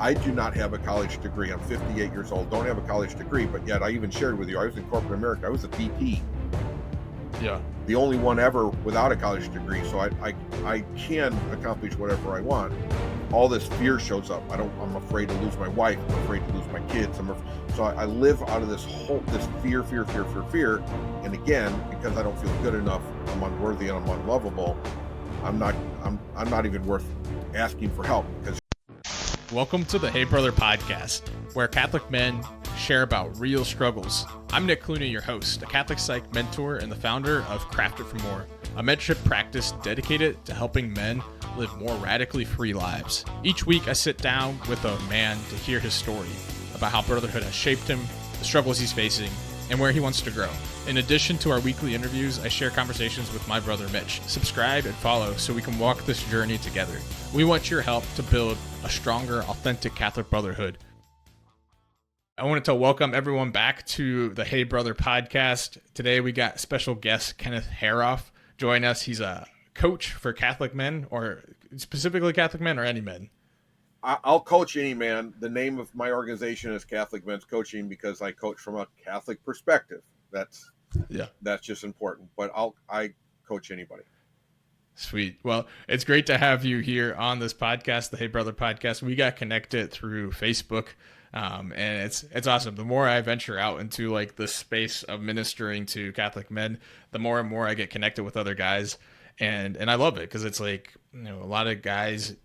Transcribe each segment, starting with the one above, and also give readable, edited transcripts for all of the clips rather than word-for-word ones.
I do not have a college degree. I'm 58 years old, don't have a college degree, but yet I even shared with you, I was in corporate America. I was a VP. Yeah. The only one ever without a college degree. So I can accomplish whatever I want. All this fear shows up. I'm afraid to lose my wife. I'm afraid to lose my kids. So I live out of this fear. And again, because I don't feel good enough, I'm unworthy and I'm unlovable. I'm not even worth asking for help. Because Welcome to the Hey Brother podcast, where Catholic men share about real struggles. I'm Nick Clooney, your host, a Catholic psych mentor and the founder of Craft It For More, a mentorship practice dedicated to helping men live more radically free lives. Each week, I sit down with a man to hear his story about how brotherhood has shaped him, the struggles he's facing, and where he wants to grow. In addition to our weekly interviews, I share conversations with my brother Mitch. Subscribe and follow so we can walk this journey together. We want your help to build a stronger, authentic Catholic brotherhood. I wanted to welcome everyone back to the Hey Brother podcast. Today we got special guest Kenneth Harouff join us. He's a coach for Catholic men, or specifically Catholic men, or any men. I'll coach any man. The name of my organization is Catholic Men's Coaching because I coach from a Catholic perspective. That's just important. But I coach anybody. Sweet. Well, it's great to have you here on this podcast, the Hey Brother podcast. We got connected through Facebook, and it's awesome. The more I venture out into like the space of ministering to Catholic men, the more and more I get connected with other guys, and I love it because it's like, you know, a lot of guys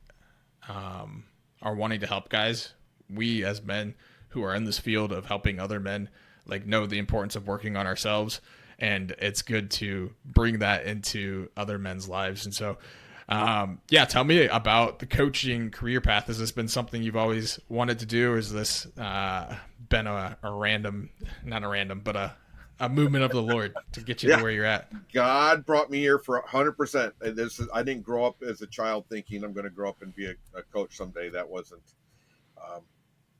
are wanting to help guys. We as men who are in this field of helping other men like know the importance of working on ourselves, and it's good to bring that into other men's lives. And so tell me about the coaching career path. Has this been something you've always wanted to do, or has this been a movement of the Lord to get you to where you're at? God brought me here for 100%. I didn't grow up as a child thinking I'm going to grow up and be a coach someday. That wasn't.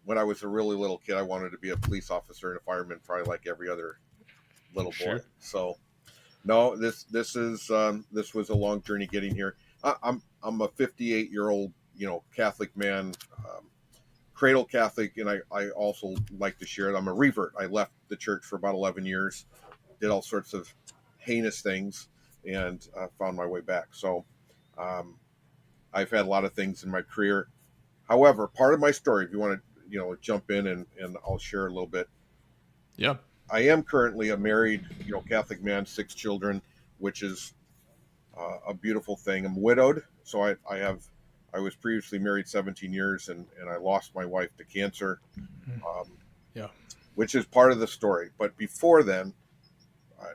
When I was a really little kid, I wanted to be a police officer and a fireman, probably like every other little boy. Sure. So, no, this was a long journey getting here. I'm a 58-year-old, Catholic man, cradle Catholic, and I also like to share it. I'm a revert. I left the church for about 11 years, did all sorts of heinous things, and found my way back. So I've had a lot of things in my career. However, part of my story, if you want to, jump in and I'll share a little bit. Yeah. I am currently a married, Catholic man, 6 children, which is a beautiful thing. I'm widowed, so I was previously married 17 years, and I lost my wife to cancer, which is part of the story. But before then, I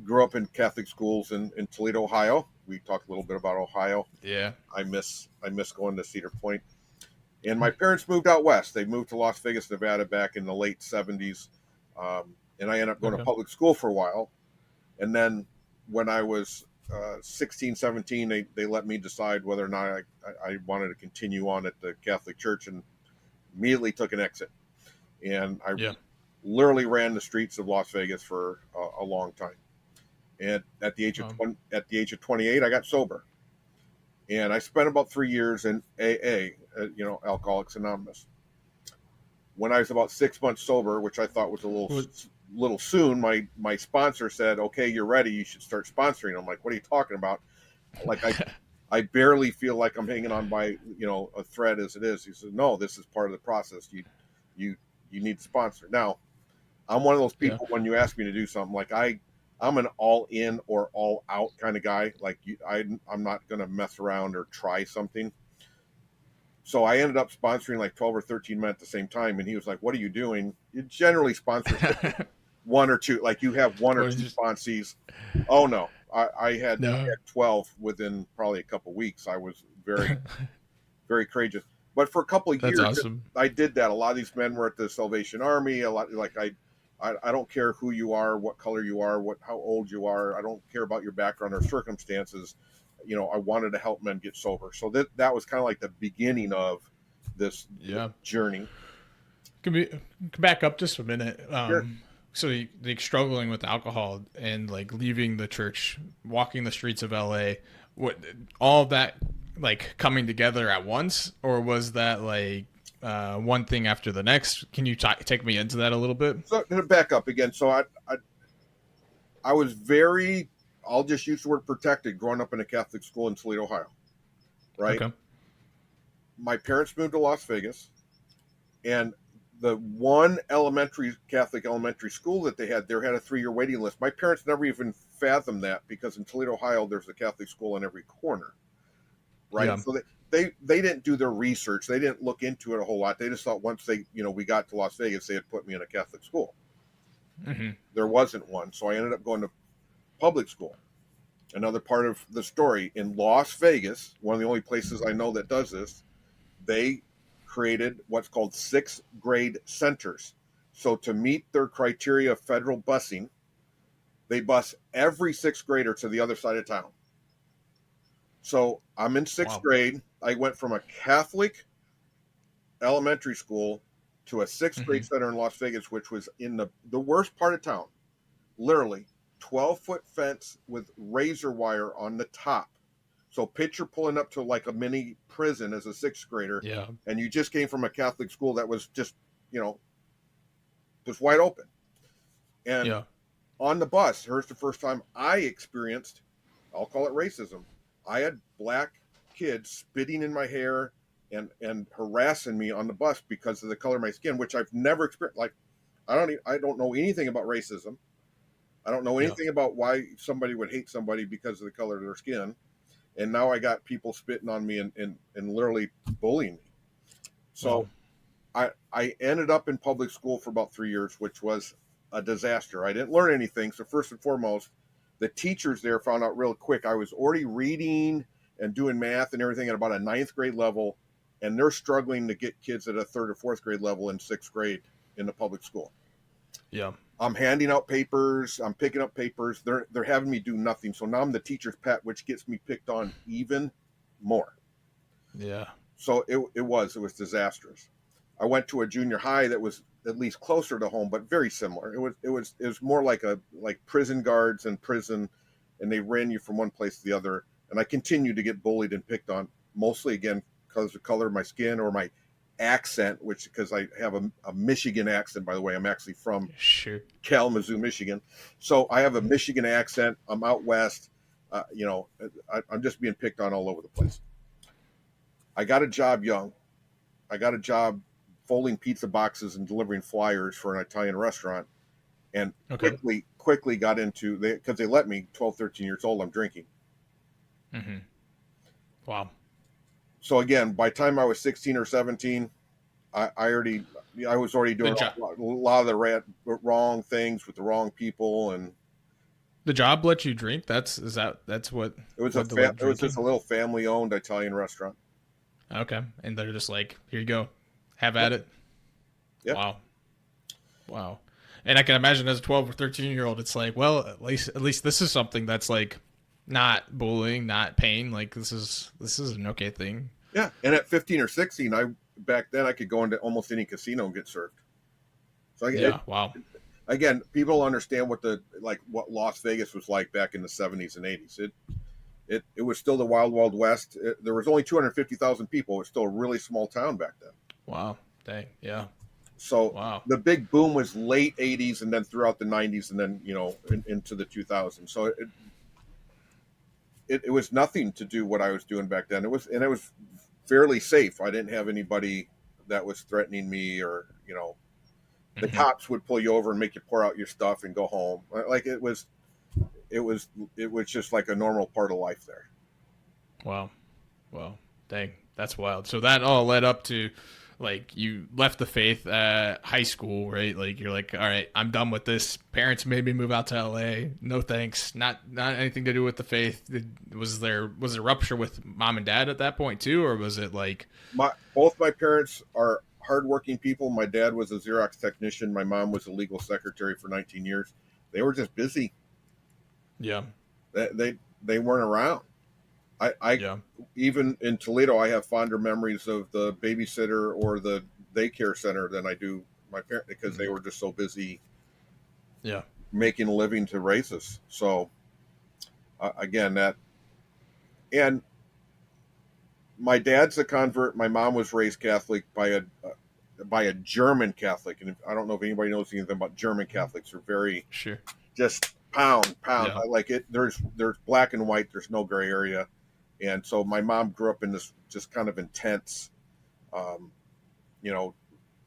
grew up in Catholic schools in Toledo, Ohio. We talked a little bit about Ohio. Yeah. I miss going to Cedar Point. And my parents moved out west. They moved to Las Vegas, Nevada back in the late 70s. And I ended up going to public school for a while. And then when I was 16, 17, they let me decide whether or not I wanted to continue on at the Catholic Church, and immediately took an exit. And I literally ran the streets of Las Vegas for a long time. And at the age of 28, I got sober. And I spent about 3 years in AA, Alcoholics Anonymous. When I was about 6 months sober, which I thought was a little soon, my sponsor said, "Okay, you're ready. You should start sponsoring." I'm like, "What are you talking about?" Like I barely feel like I'm hanging on by a thread as it is. He said, "No, this is part of the process. You need to sponsor." Now, I'm one of those people when you ask me to do something, like I'm an all in or all out kind of guy. Like I'm not going to mess around or try something. So I ended up sponsoring like 12 or 13 men at the same time. And he was like, "What are you doing?" You generally sponsor one or two, like you have one or two sponsees. Oh no, I had 12 within probably a couple of weeks. I was very, very courageous. But for a couple of years, awesome. I did that. A lot of these men were at the Salvation Army. A lot, like I don't care who you are, what color you are, how old you are. I don't care about your background or circumstances. I wanted to help men get sober. So that was kind of like the beginning of this journey. Can we back up just a minute? Sure. So like struggling with alcohol and like leaving the church, walking the streets of LA, all of that like coming together at once, or was that like one thing after the next. Can you take me into that a little bit? So to back up again, so I was very, I'll just use the word protected, growing up in a Catholic school in Toledo, Ohio. Right. Okay. My parents moved to Las Vegas, and the one Catholic elementary school that they had there had a 3-year waiting list. My parents never even fathomed that, because in Toledo, Ohio, there's a Catholic school on every corner. Right. Yeah. So they didn't do their research. They didn't look into it a whole lot. They just thought once we got to Las Vegas, they had put me in a Catholic school. Mm-hmm. There wasn't one. So I ended up going to public school. Another part of the story, in Las Vegas, one of the only places I know that does this, they created what's called 6th grade centers. So to meet their criteria of federal busing, they bus every 6th grader to the other side of town. So I'm in 6th grade. I went from a Catholic elementary school to a 6th grade center in Las Vegas, which was in the worst part of town. Literally 12-foot fence with razor wire on the top. So picture pulling up to like a mini prison as a 6th grader. Yeah. And you just came from a Catholic school that was just, just wide open. And on the bus, here's the first time I experienced, I'll call it racism. I had black kids spitting in my hair and harassing me on the bus because of the color of my skin, which I've never experienced. Like, I don't know anything about racism. I don't know anything about why somebody would hate somebody because of the color of their skin. And now I got people spitting on me and literally bullying me. So I ended up in public school for about 3 years, which was a disaster. I didn't learn anything. So first and foremost, the teachers there found out real quick I was already reading and doing math and everything at about a 9th grade level, and they're struggling to get kids at a 3rd or 4th grade level in 6th grade in the public school. Yeah. I'm handing out papers. I'm picking up papers. They're having me do nothing. So now I'm the teacher's pet, which gets me picked on even more. Yeah. So it was disastrous. I went to a junior high that was at least closer to home, but very similar. It was more like prison guards and prison, and they ran you from one place to the other. And I continued to get bullied and picked on, mostly again because of the color of my skin or my accent, because I have a Michigan accent, by the way. I'm actually from Kalamazoo, Michigan. So I have a Michigan accent. I'm out west. I'm just being picked on all over the place. I got a job young. I got a job folding pizza boxes and delivering flyers for an Italian restaurant, and quickly got into, because they let me 12, 13 years old, I'm drinking. Mm-hmm. Wow. So again, by the time I was 16 or 17, I was already doing a lot of the wrong things with the wrong people. And the job let you drink? That's what it was. It was just a little family-owned Italian restaurant. Okay, and they're just like, here you go, have at it. Yep. Wow. And I can imagine as a 12 or 13-year-old, it's like, well, at least this is something that's like not bullying, not pain. Like this is an okay thing. Yeah, and at 15 or 16, back then I could go into almost any casino and get served. So wow. Again, people understand what Las Vegas was like back in the 70s and 80s. It was still the wild, wild west. There was only 250,000 people. It was still a really small town back then. Wow. Dang. Yeah. So the big boom was late 80s and then throughout the 90s and then, into the 2000s. So it was nothing to do what I was doing back then. It was fairly safe. I didn't have anybody that was threatening me or, the cops would pull you over and make you pour out your stuff and go home. Like it was just like a normal part of life there. Wow. Dang. That's wild. So that all led up to, like, you left the faith at high school, right? Like, you're like, all right, I'm done with this. Parents made me move out to LA. No thanks. Not anything to do with the faith. Was there a rupture with mom and dad at that point too, or was it like? Both my parents are hardworking people. My dad was a Xerox technician. My mom was a legal secretary for 19 years. They were just busy. Yeah. They weren't around. Even in Toledo, I have fonder memories of the babysitter or the daycare center than I do my parents, because they were just so busy making a living to raise us. So again, and my dad's a convert. My mom was raised Catholic by a German Catholic, and I don't know if anybody knows anything about German Catholics. They're very Sure. just pound. Yeah. I like it. There's black and white. There's no gray area, and so my mom grew up in this just kind of intense, um, you know,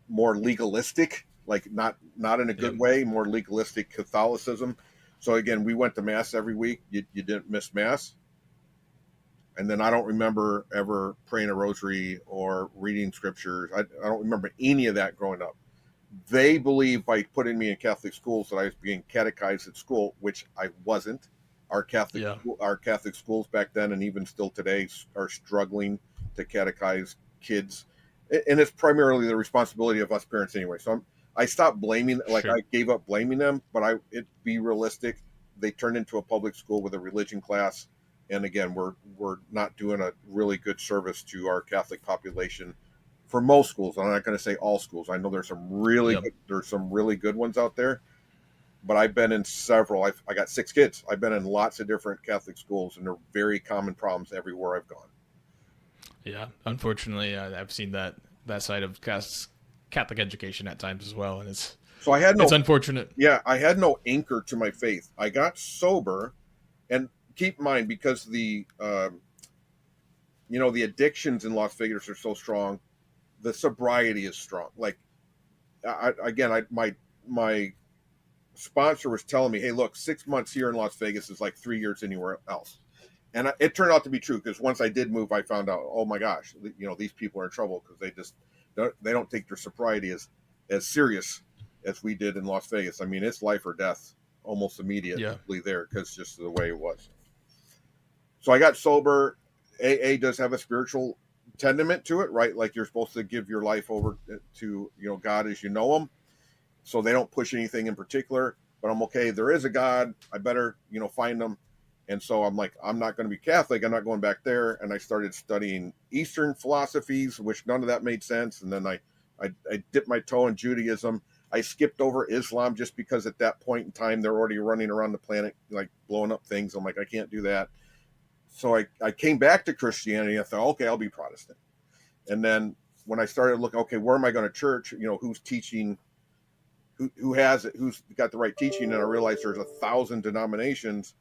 more legalistic, like not in a good way, more legalistic Catholicism. So again, we went to mass every week. You didn't miss mass. And then I don't remember ever praying a rosary or reading scriptures. I don't remember any of that growing up. They believe by putting me in Catholic schools that I was being catechized at school, which I wasn't. Our Catholic schools back then and even still today are struggling to catechize kids, and it's primarily the responsibility of us parents anyway. So I stopped blaming, like I gave up blaming them, but it be realistic. They turned into a public school with a religion class, and again, we're not doing a really good service to our Catholic population for most schools. I'm not going to say all schools. I know there's some really good ones out there, but I've been in several. I got 6 kids. I've been in lots of different Catholic schools, and they're very common problems everywhere I've gone. Yeah, unfortunately, I've seen that side of Catholic education at times as well, and it's unfortunate. Yeah, I had no anchor to my faith. I got sober, and keep in mind, because the the addictions in Las Vegas are so strong, the sobriety is strong. Like my sponsor was telling me, hey, look, 6 months here in Las Vegas is like 3 years anywhere else. And it turned out to be true, because once I did move, I found out, oh my gosh, these people are in trouble because they don't take their sobriety as serious as we did in Las Vegas. I mean, it's life or death almost immediately there, because just the way it was. So I got sober. AA does have a spiritual tenement to it, right? Like you're supposed to give your life over to God as you know him. So they don't push anything in particular, but I'm okay. There is a God. I better find him. And so I'm like, I'm not going to be Catholic. I'm not going back there. And I started studying Eastern philosophies, which none of that made sense. And then I dipped my toe in Judaism. I skipped over Islam just because at that point in time, they're already running around the planet, like blowing up things. I'm like, I can't do that. So I came back to Christianity. I thought, okay, I'll be Protestant. And then when I started looking, okay, where am I going to church? Who's teaching, who has it, who's got the right teaching? And I realized there's 1,000 denominations.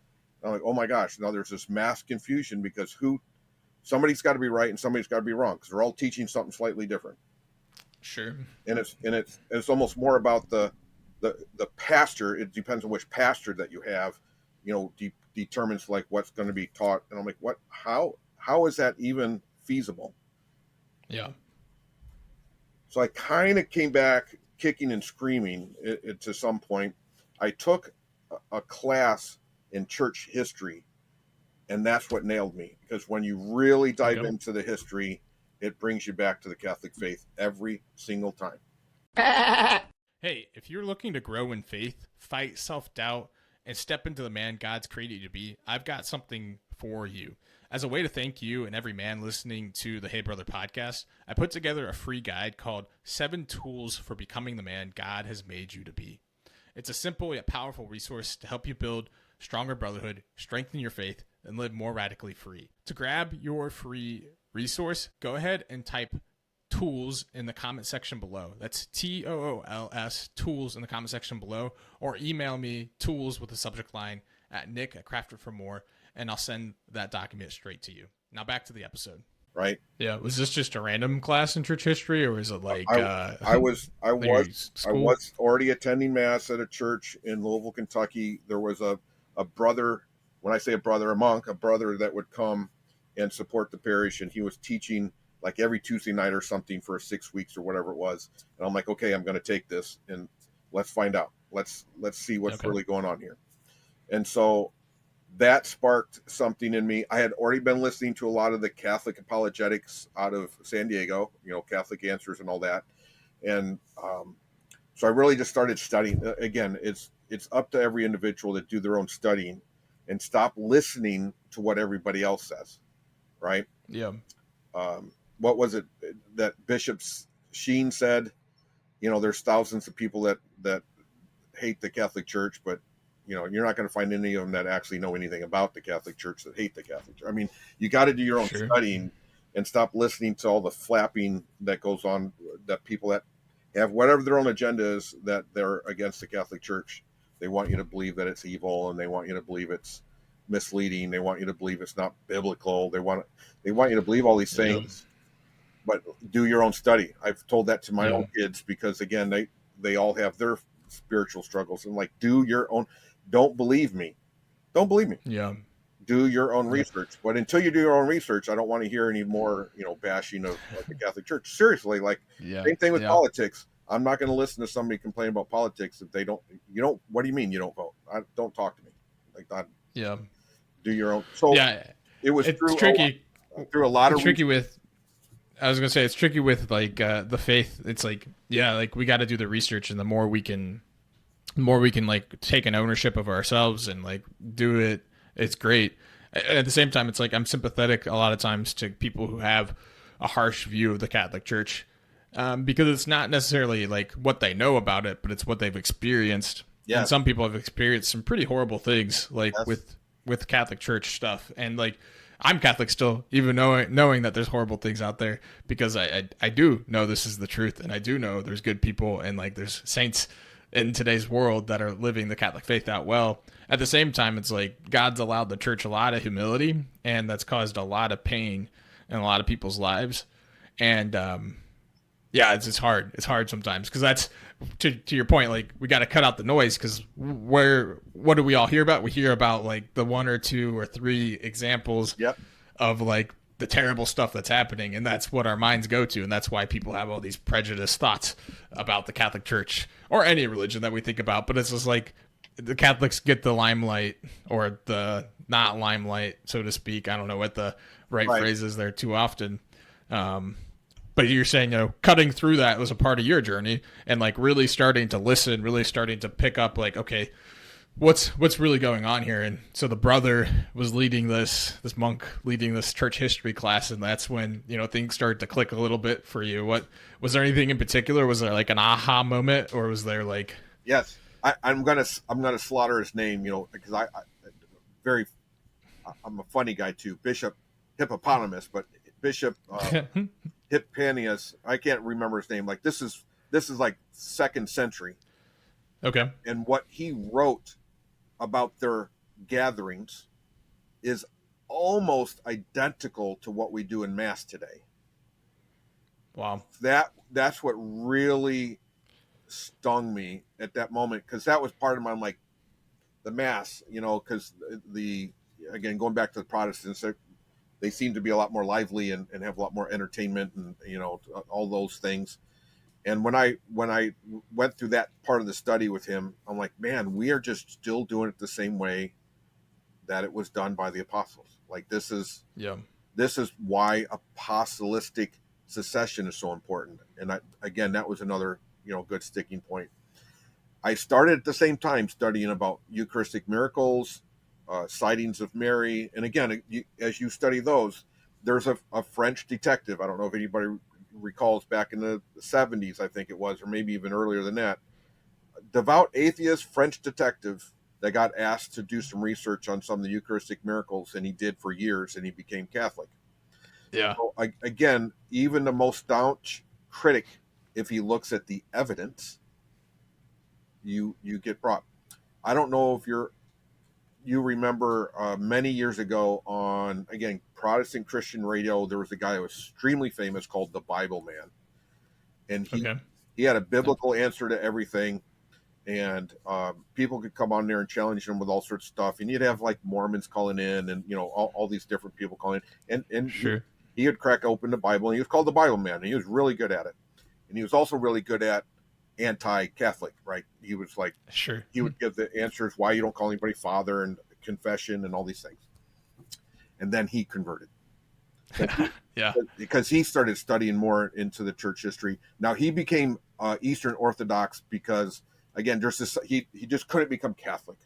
I'm like, oh my gosh, now there's this mass confusion, because somebody's got to be right and somebody's got to be wrong, because they're all teaching something slightly different. Sure. And it's almost more about the pastor. It depends on which pastor that you have, determines like what's going to be taught. And I'm like, what? How is that even feasible? Yeah. So I kind of came back kicking and screaming to some point. I took a class in church history, and that's what nailed me, because when you really dive into the history, it brings you back to the Catholic faith every single time. Hey, if you're looking to grow in faith, fight self-doubt, and step into the man God's created you to be, I've got something for you. As a way to thank you and every man listening to the Hey Brother podcast, I put together a free guide called 7 Tools for Becoming the Man God Has Made You to Be. It's a simple yet powerful resource to help you build stronger brotherhood, strengthen your faith, and live more radically free. To grab your free resource, go ahead and type tools in the comment section below. That's TOOLS, tools in the comment section below, or email me tools with the subject line at nick@craftitformore, and I'll send that document straight to you. Now back to the episode. Right. Yeah. Was this just a random class in church history, or was it like I was already attending mass at a church in Louisville, Kentucky. There was a brother, when I say a brother, a monk, a brother that would come and support the parish, and he was teaching like every Tuesday night or something for 6 weeks or whatever it was. And I'm like, okay, I'm going to take this and let's find out. Let's see what's really going on here. And so that sparked something in me. I had already been listening to a lot of the Catholic apologetics out of San Diego, Catholic Answers and all that. And so I really just started studying. Again, it's up to every individual to do their own studying and stop listening to what everybody else says. Right? Yeah. What was it that Bishop Sheen said? There's thousands of people that hate the Catholic Church, but you're not going to find any of them that actually know anything about the Catholic Church that hate the Catholic Church. I mean, you got to do your own studying, and stop listening to all the flapping that goes on, that people that have whatever their own agenda is, that they're against the Catholic Church. They want you to believe that it's evil, and they want you to believe it's misleading. They want you to believe it's not biblical. They want you to believe all these things, but do your own study. I've told that to my own kids, because again, they all have their spiritual struggles, and like, do your own. Don't believe me. Yeah. Do your own research. But until you do your own research, I don't want to hear any more, bashing of the Catholic Church. Seriously, like, same thing with politics. I'm not going to listen to somebody complain about politics if they don't. What do you mean you don't vote? Don't talk to me like that. Yeah. Do your own. So it was tricky. Through a lot of tricky with. I was gonna say it's tricky with like the faith. It's like like we got to do the research, and the more we can like take an ownership of ourselves and like do it, it's great. At the same time, it's like I'm sympathetic a lot of times to people who have a harsh view of the Catholic Church, because it's not necessarily like what they know about it, but it's what they've experienced. Yeah. And some people have experienced some pretty horrible things, like with Catholic Church stuff. And like, I'm Catholic still, even knowing that there's horrible things out there, because I do know this is the truth, and I do know there's good people, and like there's saints in today's world that are living the Catholic faith out well. At the same time, it's like God's allowed the church a lot of humility, and that's caused a lot of pain in a lot of people's lives. And it's hard. It's hard sometimes, because that's to your point. Like, we got to cut out the noise, because what do we all hear about? We hear about like the 1 or 2 or 3 examples of like the terrible stuff that's happening, and that's what our minds go to, and that's why people have all these prejudiced thoughts about the Catholic Church or any religion that we think about. But it's just like the Catholics get the limelight, or the not limelight, so to speak. I don't know what the right phrase is there too often. But you're saying, cutting through that was a part of your journey, and like really starting to listen, really starting to pick up like, okay, what's really going on here? And so the brother was leading this monk leading this church history class, and that's when things started to click a little bit for you. What was there anything in particular? Was there like an aha moment, or was there like? Yes, I'm gonna slaughter his name, because I'm a funny guy too. Bishop Hippopotamus, but Bishop Hippanius, I can't remember his name. Like, this is like 2nd century. Okay. And what he wrote about their gatherings is almost identical to what we do in Mass today. Wow. That's what really stung me at that moment, because that was part of my, like, the Mass, because again, going back to the Protestants, they seem to be a lot more lively and have a lot more entertainment and all those things. And when I went through that part of the study with him, I'm like, man, we are just still doing it the same way that it was done by the apostles. Like, this is why apostolistic succession is so important. And that was another good sticking point. I started at the same time studying about Eucharistic miracles, sightings of Mary. And again, as you study those, there's a French detective. I don't know if anybody recalls, back in the 70s, I think it was, or maybe even earlier than that, devout atheist French detective that got asked to do some research on some of the Eucharistic miracles, and he did for years, and he became Catholic. Yeah. So, again, even the most staunch critic, if he looks at the evidence, you get brought. I don't know if you remember many years ago on, again, Protestant Christian radio, there was a guy who was extremely famous called the Bible Man. And he had a biblical answer to everything. And people could come on there and challenge him with all sorts of stuff. And you'd have like Mormons calling in, and all these different people calling in. And sure, he would crack open the Bible, and he was called the Bible Man. And he was really good at it. And he was also really good at anti-Catholic, right? He was like, sure, he would give the answers why you don't call anybody father, and confession, and all these things. And then he converted. Because he started studying more into the church history. Now he became Eastern Orthodox because, again, there's this, he just couldn't become Catholic.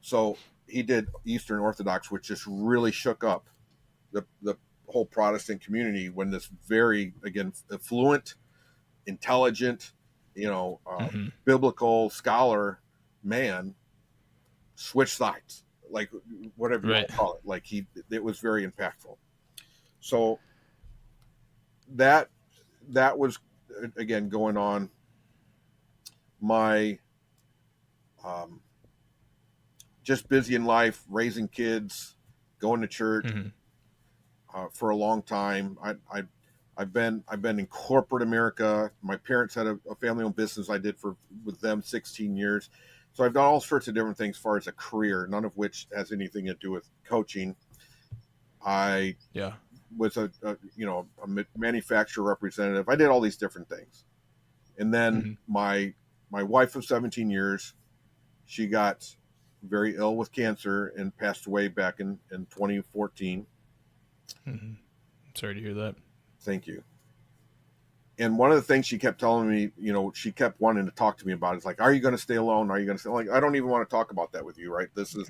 So he did Eastern Orthodox, which just really shook up the whole Protestant community, when this very, again, affluent, intelligent, biblical scholar man switched sides, like whatever you want to call it. Like it was very impactful. So that was again going on. My just busy in life, raising kids, going to church for a long time. I've been in corporate America. My parents had a family-owned business I did with them 16 years. So I've done all sorts of different things as far as a career, none of which has anything to do with coaching. I was a manufacturer representative. I did all these different things. And then my wife of 17 years, she got very ill with cancer and passed away back in 2014. Sorry to hear that. Thank you. And one of the things she kept telling me, she kept wanting to talk to me about is like, are you going to stay alone? Are you going to stay? Like, I don't even want to talk about that with you, right? This is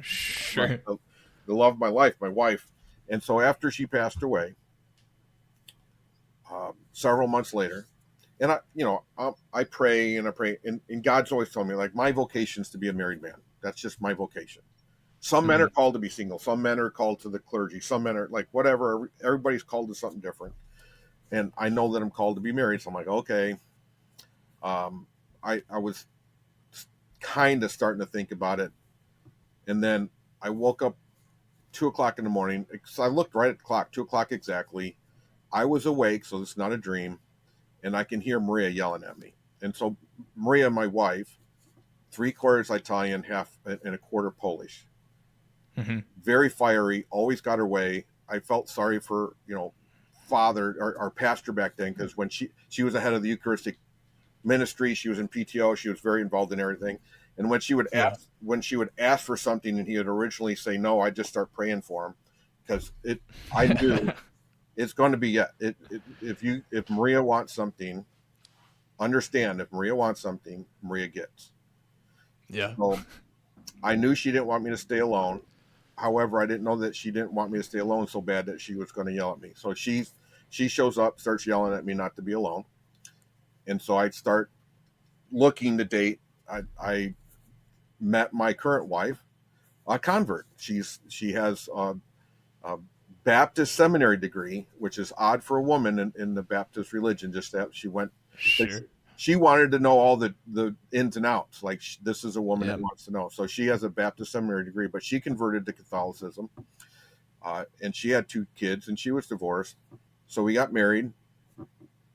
the love of my life, my wife. And so after she passed away, several months later, and I pray and I pray, and God's always told me, like, my vocation is to be a married man. That's just my vocation. Some men are called to be single. Some men are called to the clergy. Some men are like, whatever. Everybody's called to something different. And I know that I'm called to be married. So I'm like, okay. I was kind of starting to think about it. And then I woke up 2:00 in the morning. So I looked right at the clock, 2:00 exactly. I was awake, so this is not a dream. And I can hear Maria yelling at me. And so Maria, my wife, 3/4 Italian, half and a quarter Polish. Very fiery, always got her way. I felt sorry for, father, our pastor back then, because when she was the head of the Eucharistic ministry, she was in PTO, she was very involved in everything. And when she would ask for something and he would originally say no, I'd just start praying for him, because I knew it's going to be if Maria wants something, understand, if Maria wants something, Maria gets. Yeah. So I knew she didn't want me to stay alone. However, I didn't know that she didn't want me to stay alone so bad that she was going to yell at me. So she shows up, starts yelling at me not to be alone. And so I start looking to date. I met my current wife, a convert. She has a Baptist seminary degree, which is odd for a woman in the Baptist religion. Just that she went. Sure. She wanted to know all the ins and outs. Like, this is a woman that wants to know. So she has a Baptist seminary degree, but she converted to Catholicism, and she had 2 kids, and she was divorced. So we got married.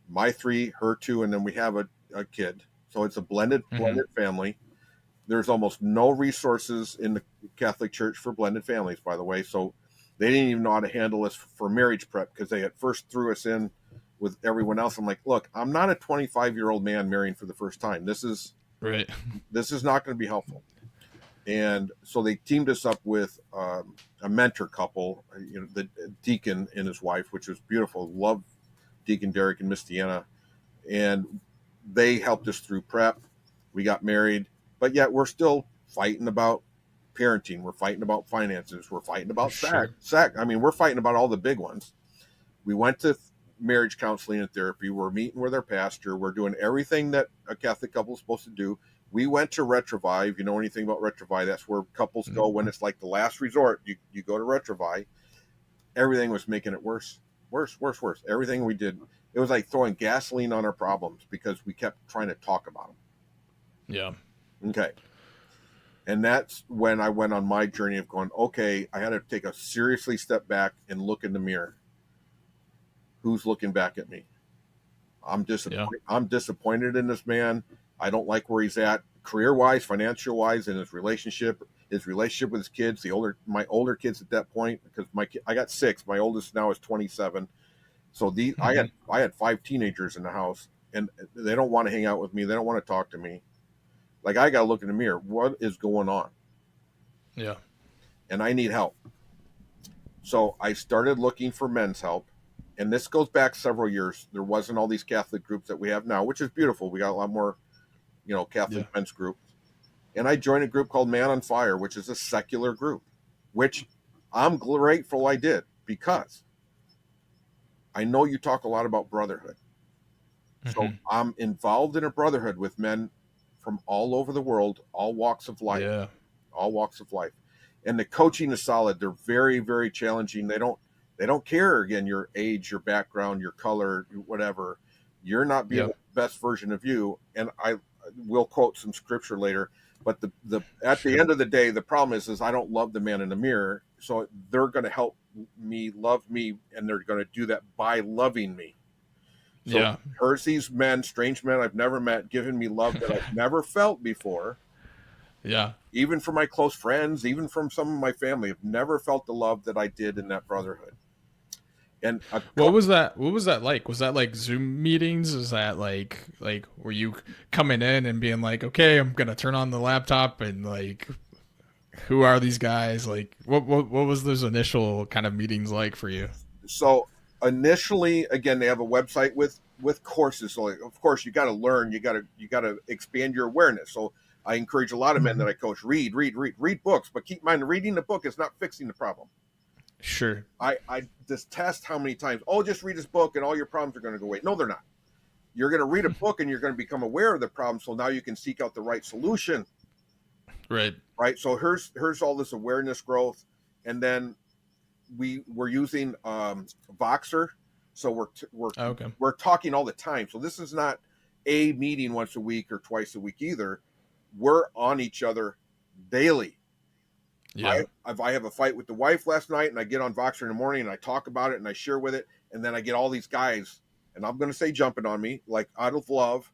My 3, her 2, and then we have a kid. So it's a blended family. There's almost no resources in the Catholic Church for blended families, by the way. So they didn't even know how to handle us for marriage prep, because they at first threw us in with everyone else. I'm like, look, I'm not a 25-year-old man marrying for the first time. This is not going to be helpful. And so they teamed us up with a mentor couple, the deacon and his wife, which was beautiful. Love Deacon Derek and Miss Deanna. And they helped us through prep. We got married, but yet we're still fighting about parenting. We're fighting about finances. We're fighting about sex. I mean, we're fighting about all the big ones. We went to marriage counseling and therapy. We're meeting with our pastor. We're doing everything that a Catholic couple is supposed to do. We went to Retrovi. If you know anything about Retrovi, that's where couples go when it's like the last resort. You go to Retrovi. Everything was making it worse. Everything we did, it was like throwing gasoline on our problems, because we kept trying to talk about them. Yeah. Okay. And that's when I went on my journey of going, okay, I had to take a seriously step back and look in the mirror. Who's looking back at me? I'm disappointed. I'm disappointed in this man. I don't like where he's at, career-wise, financial-wise, and his relationship with his kids. My older kids at that point, because I got 6. My oldest now is 27. So I had 5 teenagers in the house, and they don't want to hang out with me. They don't want to talk to me. Like, I got to look in the mirror. What is going on? Yeah. And I need help. So I started looking for men's help. And this goes back several years. There wasn't all these Catholic groups that we have now, which is beautiful. We got a lot more, Catholic men's groups. And I joined a group called Man on Fire, which is a secular group, which I'm grateful I did, because I know you talk a lot about brotherhood. So I'm involved in a brotherhood with men from all over the world, all walks of life. Yeah. All walks of life. And the coaching is solid. They're very, very challenging. They don't They don't care, again, your age, your background, your color, whatever. You're not being Yep. the best version of you. And I will quote some scripture later, but the at the Sure. end of the day, the problem is I don't love the man in the mirror. So they're going to help me love me, and they're going to do that by loving me. So Yeah. here's these men, strange men I've never met, giving me love that I've never felt before. Yeah. Even from my close friends, even from some of my family, I've never felt the love that I did in that brotherhood. And What was that? What was that like? Was that like Zoom meetings? Is that like were you coming in and being like, okay, I'm gonna turn on the laptop and like, who are these guys? Like, what was those initial kind of meetings like for you? so initially, again, they have a website with courses. So of course you got to learn, you got to expand your awareness. So I encourage a lot of men that I coach, read books, but keep in mind, reading the book is not fixing the problem. Sure. I just test how many times, just read this book and all your problems are going to go away. No, they're not. You're going to read a book and you're going to become aware of the problem. So now you can seek out the right solution. Right. So here's all this awareness growth. And then we're using Voxer. So we're talking all the time. So this is not a meeting once a week or twice a week either. We're on each other daily. Yeah. I have a fight with the wife last night, and I get on Voxer in the morning and I talk about it and I share with it, and then I get all these guys, and I'm going to say jumping on me, like, out of love.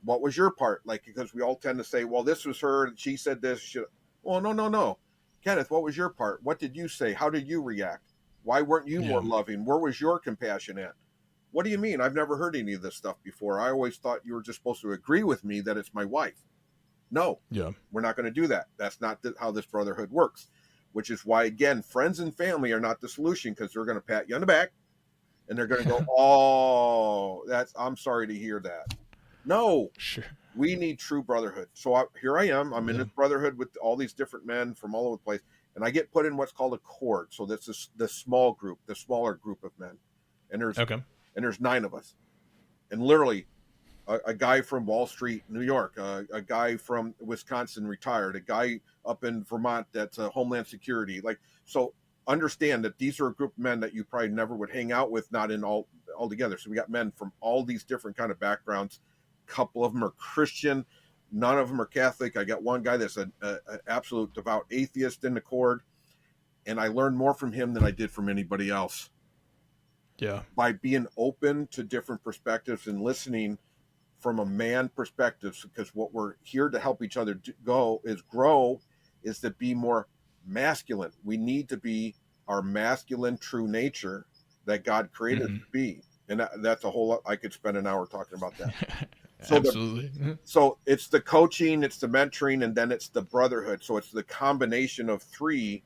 What was your part? Like, because we all tend to say, well, this was her, she said this. Well, no. Kenneth, what was your part? What did you say? How did you react? Why weren't you more loving? Where was your compassion at? What do you mean? I've never heard any of this stuff before. I always thought you were just supposed to agree with me that it's my wife. No, we're not going to do that. That's not how this brotherhood works, which is why, again, friends and family are not the solution, because they're going to pat you on the back and they're going to go, oh, I'm sorry to hear that. No, Sure. We need true brotherhood. So here I am. I'm in this brotherhood with all these different men from all over the place, and I get put in what's called a cord. So this is the small group, the smaller group of men, and there's 9 of us, and literally a guy from Wall Street, New York, a guy from Wisconsin, retired, a guy up in Vermont that's Homeland Security. Like, so understand that these are a group of men that you probably never would hang out with, not in all together. So we got men from all these different kind of backgrounds. A couple of them are Christian, none of them are Catholic. I got one guy that's an absolute devout atheist in the cord, and I learned more from him than I did from anybody else. Yeah. By being open to different perspectives and listening from a man perspective, because what we're here to help each other grow is to be more masculine. We need to be our masculine true nature that God created us to be. And that's a whole lot. I could spend an hour talking about that. So Absolutely. So it's the coaching, it's the mentoring, and then it's the brotherhood. So it's the combination of 3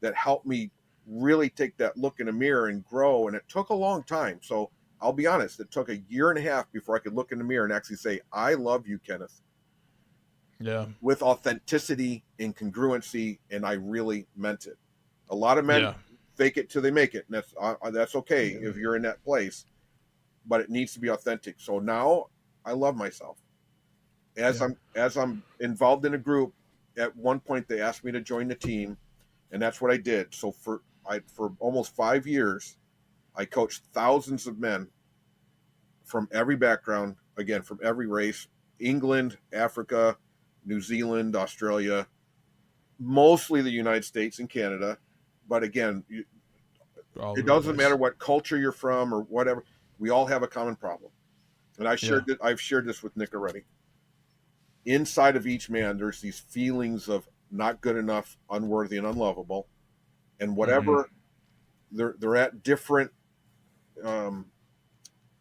that helped me really take that look in the mirror and grow. And it took a long time. So I'll be honest, it took a year and a half before I could look in the mirror and actually say, I love you, Kenneth. Yeah. With authenticity and congruency, and I really meant it. A lot of men fake it till they make it, and that's okay if you're in that place, but it needs to be authentic. So now I love myself. As I'm involved in a group, at one point they asked me to join the team, and that's what I did. So for almost 5 years, I coached thousands of men from every background, again, from every race, England, Africa, New Zealand, Australia, mostly the United States and Canada. But again, it doesn't matter what culture you're from or whatever. We all have a common problem. And I've shared this with Nick already. Inside of each man, there's these feelings of not good enough, unworthy, and unlovable. And whatever they're at different,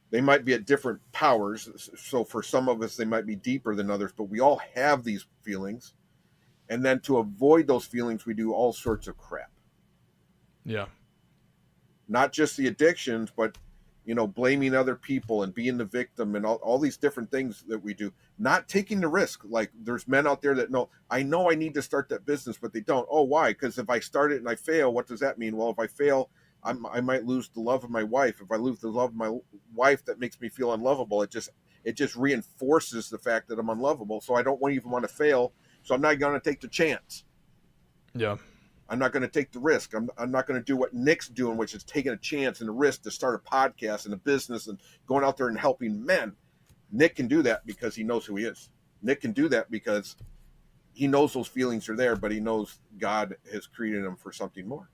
they might be at different powers. So for some of us, they might be deeper than others, but we all have these feelings. And then to avoid those feelings, we do all sorts of crap. Yeah. Not just the addictions, but, blaming other people and being the victim and all these different things that we do. Not taking the risk. Like, there's men out there that know I need to start that business, but they don't. Oh, why? Because if I start it and I fail, what does that mean? Well, if I fail, I might lose the love of my wife. If I lose the love of my wife, that makes me feel unlovable. It just reinforces the fact that I'm unlovable. So I don't even want to fail. So I'm not going to take the chance. Yeah. I'm not going to take the risk. I'm not going to do what Nick's doing, which is taking a chance and a risk to start a podcast and a business and going out there and helping men. Nick can do that because he knows who he is. Nick can do that because he knows those feelings are there, but he knows God has created him for something more.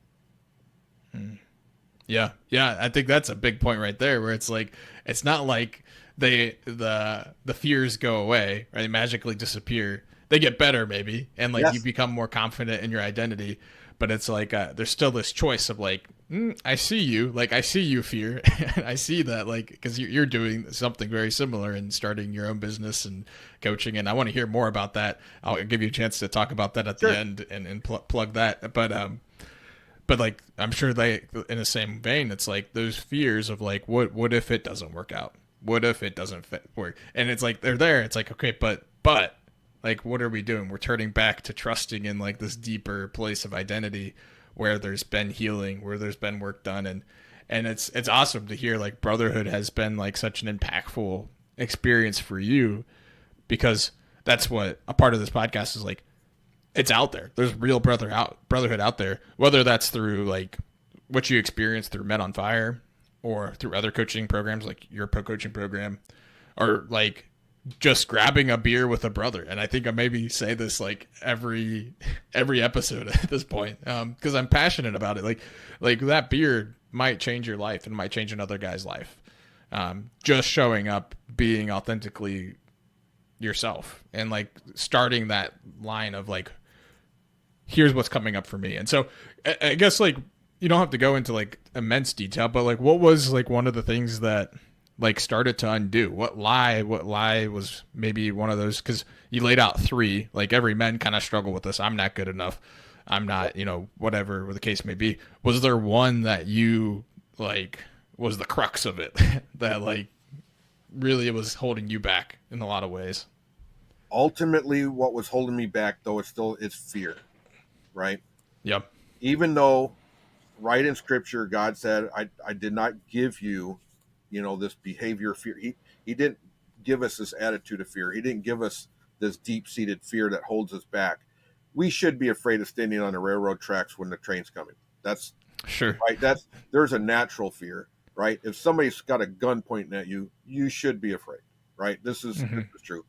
Yeah. I think that's a big point right there, where it's like, it's not like the fears go away or they magically disappear. They get better maybe, and like you become more confident in your identity. But it's like there's still this choice of like, I see you, like I see you, fear, and I see that, like, because you're doing something very similar and starting your own business and coaching, and I want to hear more about that. I'll give you a chance to talk about that at the end and plug that. But like, I'm sure they, in the same vein, it's like those fears of like, what if it doesn't work out? What if it doesn't work? And it's like they're there. It's like, okay, but like, what are we doing? We're turning back to trusting in like this deeper place of identity where there's been healing, where there's been work done. And it's awesome to hear like Brotherhood has been like such an impactful experience for you, because that's what a part of this podcast is like. It's out there. There's real brotherhood out there, whether that's through like what you experience through Men on Fire or through other coaching programs like your pro coaching program, or like just grabbing a beer with a brother. And I think I maybe say this like every episode at this point, because I'm passionate about it. Like that beer might change your life and might change another guy's life. Just showing up, being authentically yourself, and like starting that line of like, here's what's coming up for me. And so I guess like you don't have to go into like immense detail, but like what was like one of the things that like started to undo? What lie was maybe one of those? Because you laid out 3, like every man kind of struggle with this. I'm not good enough. I'm not, whatever the case may be. Was there one that you like was the crux of it that like really it was holding you back in a lot of ways? Ultimately, what was holding me back, though, it's fear, right? Yep. Even though, right in Scripture, God said, "I did not give you, this behavior of fear." He didn't give us this attitude of fear. He didn't give us this deep-seated fear that holds us back. We should be afraid of standing on the railroad tracks when the train's coming. That's sure, right. There's a natural fear, right? If somebody's got a gun pointing at you, you should be afraid, right? This is true.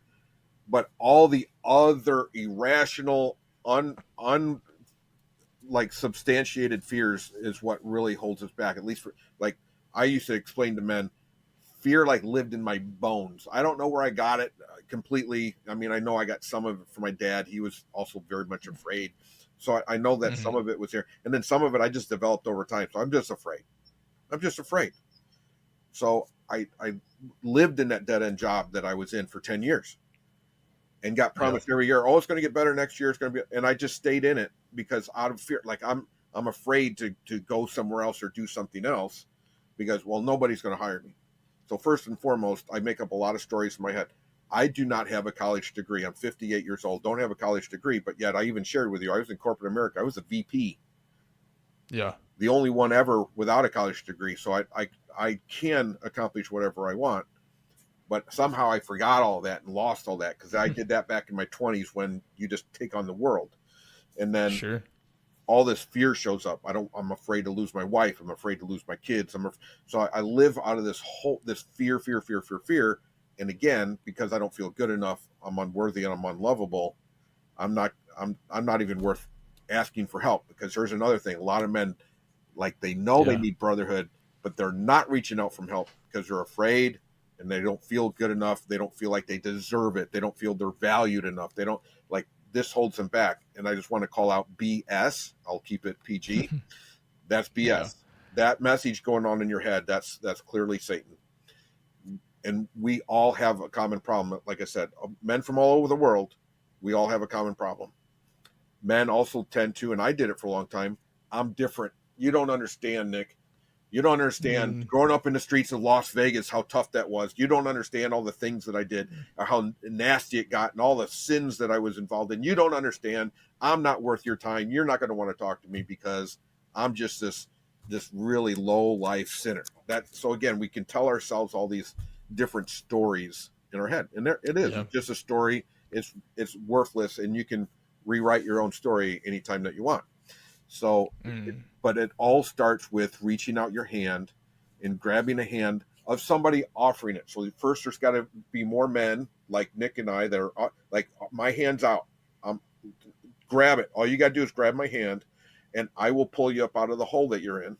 But all the other irrational, like substantiated fears is what really holds us back. At least for like I used to explain to men, fear like lived in my bones. I don't know where I got it completely. I mean, I know I got some of it from my dad. He was also very much afraid. So I know that some of it was there. And then some of it I just developed over time. So I'm just afraid. So I lived in that dead-end job that I was in for 10 years. And got promised every year, it's going to get better next year. It's going to be, and I just stayed in it because out of fear, like I'm afraid to go somewhere else or do something else because, nobody's going to hire me. So first and foremost, I make up a lot of stories in my head. I do not have a college degree. I'm 58 years old, don't have a college degree, but yet I even shared with you, I was in corporate America. I was a VP. Yeah. The only one ever without a college degree. So I can accomplish whatever I want. But somehow I forgot all that and lost all that because I did that back in my 20s when you just take on the world. And then all this fear shows up. I'm afraid to lose my wife. I'm afraid to lose my kids. So I live out of this fear. And again, because I don't feel good enough, I'm unworthy and I'm unlovable. I'm not even worth asking for help, because there's another thing. A lot of men, like, they know they need brotherhood, but they're not reaching out for help because they're afraid. And they don't feel good enough. They don't feel like they deserve it. They don't feel they're valued enough. They don't, like, this holds them back. And I just want to call out BS. I'll keep it PG. That's BS. Yeah. That message going on in your head, that's clearly Satan. And we all have a common problem. Like I said, men from all over the world, we all have a common problem. Men also tend to, and I did it for a long time, I'm different. You don't understand, Nick. You don't understand growing up in the streets of Las Vegas, how tough that was. You don't understand all the things that I did, or how nasty it got, and all the sins that I was involved in. You don't understand. I'm not worth your time. You're not going to want to talk to me because I'm just this really low life sinner. So again, we can tell ourselves all these different stories in our head, and there it is. It's just a story. It's worthless, and you can rewrite your own story anytime that you want. So, but it all starts with reaching out your hand and grabbing a hand of somebody offering it. So first, there's got to be more men like Nick and I that are like, my hand's out. Grab it. All you got to do is grab my hand, and I will pull you up out of the hole that you're in,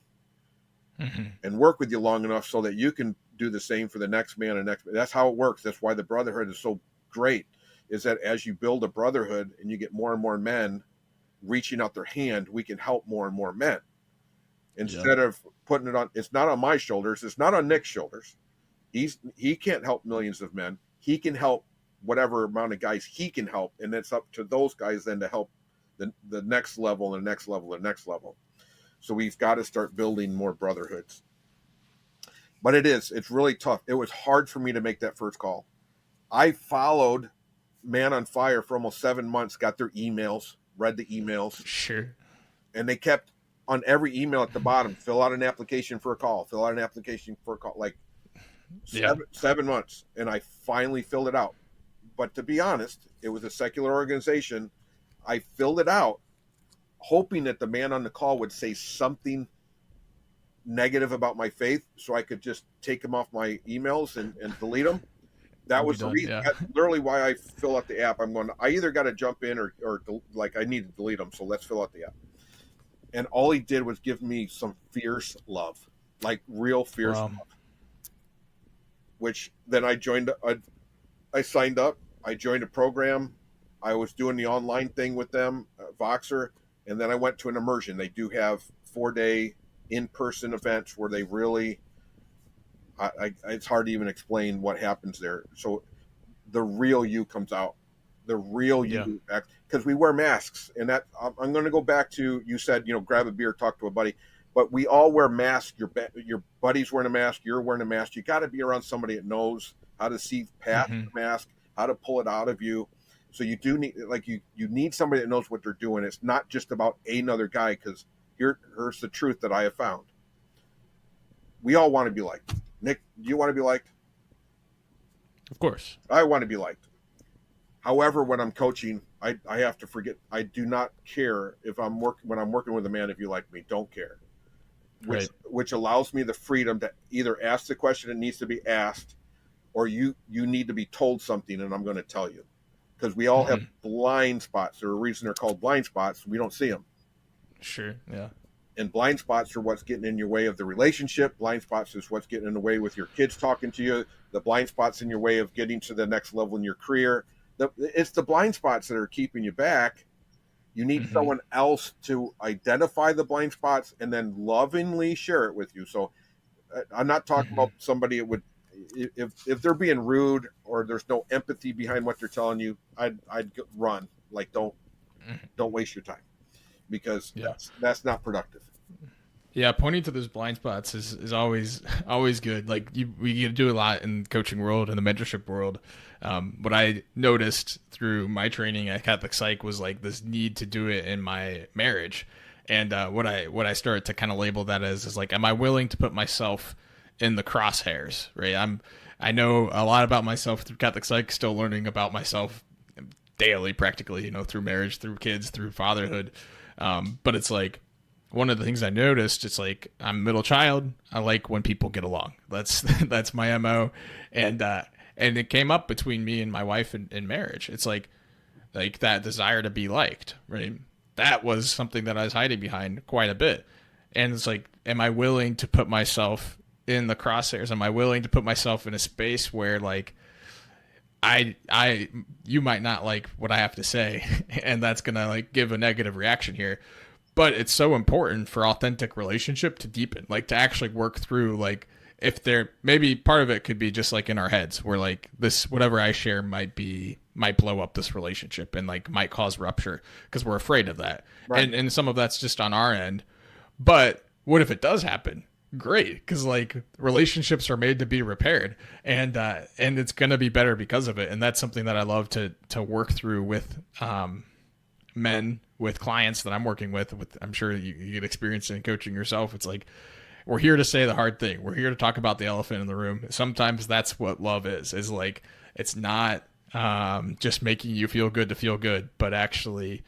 and work with you long enough so that you can do the same for the next man and next. That's how it works. That's why the brotherhood is so great. Is that as you build a brotherhood and you get more and more men reaching out their hand, we can help more and more men. Instead of putting it on, it's not on my shoulders. It's not on Nick's shoulders. He can't help millions of men. He can help whatever amount of guys he can help, and it's up to those guys then to help the next level and the next level and the next level. So we've got to start building more brotherhoods. But it's really tough. It was hard for me to make that first call. I followed Man on Fire for almost 7 months, got their emails, read the emails. Sure. And they kept on every email at the bottom, fill out an application for a call, like 7 months. And I finally filled it out. But to be honest, it was a secular organization. I filled it out hoping that the man on the call would say something negative about my faith so I could just take them off my emails and delete them. That was the reason. Yeah. That's literally why I fill out the app. I either got to jump in or like I need to delete them. So let's fill out the app. And all he did was give me some fierce love, like real fierce love. Which then I joined. I signed up. I joined a program. I was doing the online thing with them, Voxer, and then I went to an immersion. They do have 4-day in-person events where they really. It's hard to even explain what happens there. So the real you comes out, the real you, because we wear masks. And that I'm going to go back to, you said, grab a beer, talk to a buddy, but we all wear masks. Your buddy's wearing a mask. You're wearing a mask. You got to be around somebody that knows how to see past the mask, how to pull it out of you. So you do need, you need somebody that knows what they're doing. It's not just about another guy, because here's the truth that I have found. We all want to be liked. Nick, do you want to be liked? Of course. I want to be liked. However, when I'm coaching, I have to forget. I do not care when I'm working with a man if you like me. Don't care. Which allows me the freedom to either ask the question that needs to be asked, or you need to be told something, and I'm going to tell you. Because we all have blind spots. There's a reason they're called blind spots. We don't see them. Sure, yeah. And blind spots are what's getting in your way of the relationship. Blind spots is what's getting in the way with your kids talking to you. The blind spots in your way of getting to the next level in your career. It's the blind spots that are keeping you back. You need someone else to identify the blind spots and then lovingly share it with you. So I'm not talking about somebody that would, if they're being rude or there's no empathy behind what they're telling you, I'd run. Like, don't waste your time, because that's not productive. Yeah, pointing to those blind spots is always good. Like we do a lot in the coaching world and the mentorship world. What I noticed through my training at Catholic Psych was like this need to do it in my marriage. And what I started to kind of label that as is like, am I willing to put myself in the crosshairs? Right. I know a lot about myself through Catholic Psych, still learning about myself daily, practically, through marriage, through kids, through fatherhood. But it's like, one of the things I noticed, it's like, I'm a middle child. I like when people get along. That's my MO. And it came up between me and my wife in marriage. It's like that desire to be liked, right? That was something that I was hiding behind quite a bit. And it's like, am I willing to put myself in the crosshairs? Am I willing to put myself in a space where like, you might not like what I have to say, and that's going to like give a negative reaction here. But it's so important for authentic relationship to deepen, like to actually work through, like if there, maybe part of it could be just like in our heads where like this, whatever I share might blow up this relationship and like might cause rupture because we're afraid of that. Right. And some of that's just on our end. But what if it does happen? Great. Cause like relationships are made to be repaired, and it's going to be better because of it. And that's something that I love to work through with, men, with clients that I'm working with, I'm sure you get experience in coaching yourself. It's like, we're here to say the hard thing. We're here to talk about the elephant in the room. Sometimes that's what love is like, it's not just making you feel good to feel good, but actually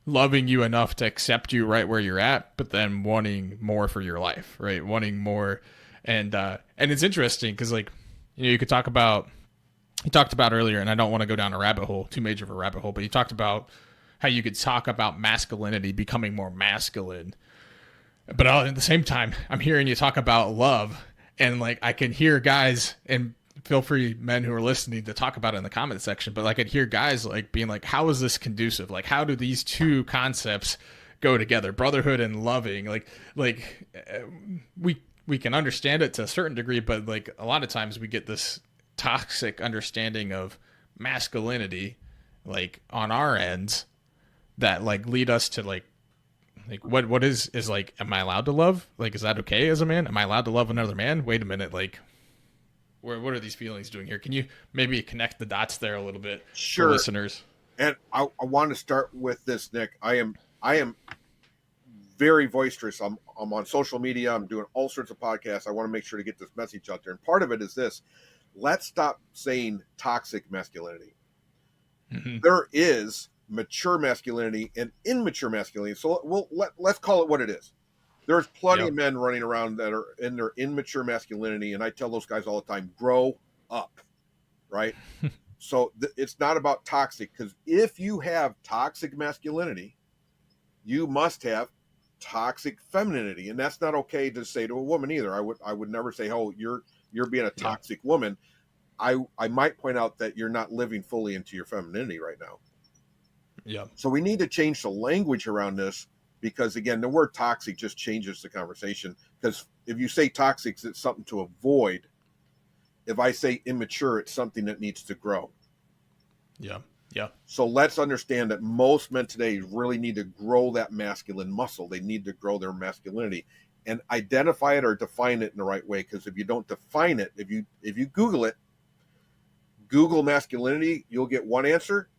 loving you enough to accept you right where you're at, but then wanting more for your life, right? Wanting more. And it's interesting because, like, you could talk about, you talked about earlier, and I don't want to go down a rabbit hole, too major of a rabbit hole, but you talked about how you could talk about masculinity becoming more masculine. But at the same time, I'm hearing you talk about love, and like I can hear guys, and feel free, men who are listening, to talk about it in the comment section. But I could hear guys like being like, "How is this conducive? Like, how do these two concepts go together? Brotherhood and loving. We can understand it to a certain degree, but like a lot of times we get this toxic understanding of masculinity, like on our ends, that like lead us to like what is like, am I allowed to love? Like, is that okay as a man? Am I allowed to love another man? Wait a minute, like, what are these feelings doing here? Can you maybe connect the dots there a little bit for listeners? And I want to start with this, Nick. I am very boisterous. I'm on social media. I'm doing all sorts of podcasts. I want to make sure to get this message out there. And part of it is this: let's stop saying toxic masculinity. Mm-hmm. There is mature masculinity and immature masculinity. So let's call it what it is. There's plenty of men running around that are in their immature masculinity, and I tell those guys all the time, grow up, right? So it's not about toxic, because if you have toxic masculinity, you must have toxic femininity, and that's not okay to say to a woman either. I would never say, "Oh, you're being a toxic woman." I might point out that you're not living fully into your femininity right now. Yeah. So we need to change the language around this. Because again, the word toxic just changes the conversation. Because if you say toxic, it's something to avoid. If I say immature, it's something that needs to grow. Yeah. Yeah. So let's understand that most men today really need to grow that masculine muscle. They need to grow their masculinity and identify it or define it in the right way. Because if you don't define it, if you Google it, Google masculinity, you'll get one answer.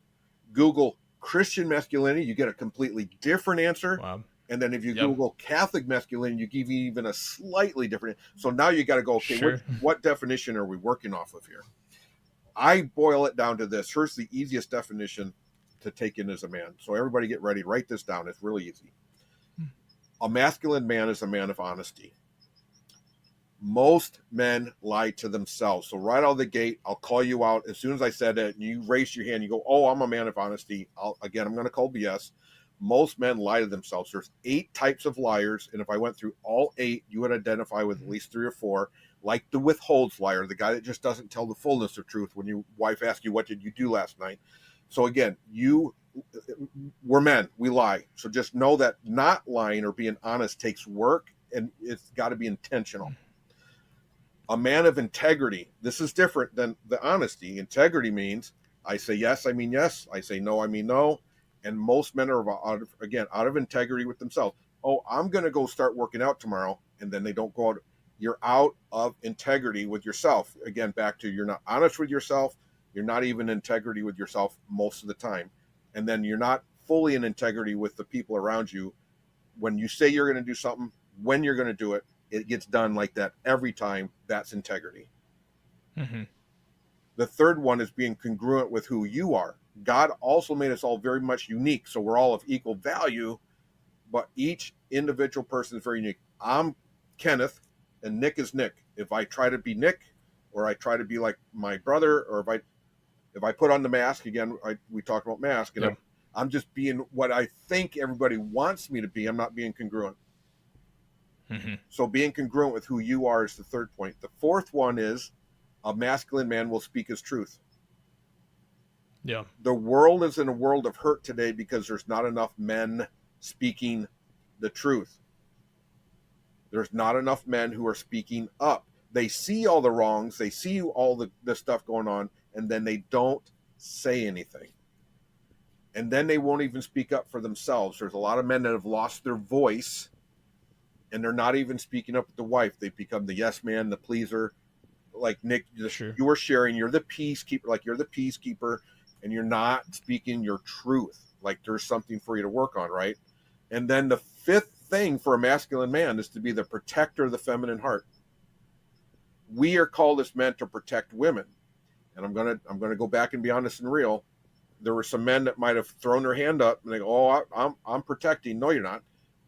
Google Christian masculinity, you get a completely different answer. Wow. And then if you Google Catholic masculinity, you give even a slightly different. So now you got to go, okay, what definition are we working off of here? I boil it down to this. Here's the easiest definition to take in as a man. So everybody get ready. Write this down. It's really easy. A masculine man is a man of honesty. Most men lie to themselves. So right out of the gate, I'll call you out. As soon as I said it, and you raise your hand, you go, "Oh, I'm a man of honesty." I'm going to call BS. Most men lie to themselves. There's 8 types of liars, and if I went through all 8, you would identify with at least 3 or 4. Like the withholds liar, the guy that just doesn't tell the fullness of truth when your wife asks you, "What did you do last night?" So again, we're men. We lie. So just know that not lying or being honest takes work, and it's got to be intentional. A man of integrity. This is different than the honesty. Integrity means I say yes, I mean yes. I say no, I mean no. And most men are out of integrity with themselves. Oh, I'm going to go start working out tomorrow, and then they don't go out. You're out of integrity with yourself. Again, back to, you're not honest with yourself. You're not even in integrity with yourself most of the time. And then you're not fully in integrity with the people around you. When you say you're going to do something, when you're going to do it, it gets done like that every time. That's integrity. Mm-hmm. The third one is being congruent with who you are. God also made us all very much unique, so we're all of equal value, but each individual person is very unique. I'm Kenneth, and Nick is Nick. If I try to be Nick, or I try to be like my brother, or if I put on the mask, again, we talked about mask, and I'm just being what I think everybody wants me to be. I'm not being congruent. Mm-hmm. So being congruent with who you are is the third point. The fourth one is a masculine man will speak his truth. Yeah. The world is in a world of hurt today because there's not enough men speaking the truth. There's not enough men who are speaking up. They see all the wrongs, they see all the stuff going on, and then they don't say anything. And then they won't even speak up for themselves. There's a lot of men that have lost their voice, and they're not even speaking up with the wife. They've become the yes man, the pleaser. Like Nick, you were sharing, you're the peacekeeper, and you're not speaking your truth. Like there's something for you to work on, right? And then the fifth thing for a masculine man is to be the protector of the feminine heart. We are called as men to protect women. And I'm gonna go back and be honest and real. there were some men that might have thrown their hand up and they go, "Oh, I'm protecting." No, you're not.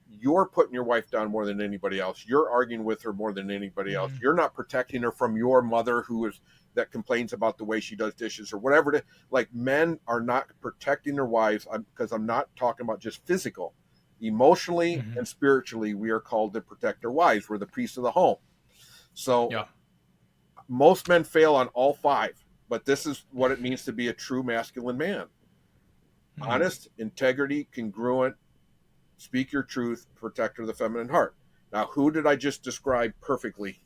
You're putting your wife down more than anybody else. You're arguing with her more than anybody else. You're not protecting her from your mother that complains about the way she does dishes or whatever. Like, men are not protecting their wives, because I'm not talking about just physical. Emotionally and spiritually, we are called to protect our wives. We're the priests of the home. So most men fail on all five, but this is what it means to be a true masculine man. Honest, integrity, congruent, speak your truth, protector of the feminine heart. Now, who did I just describe perfectly?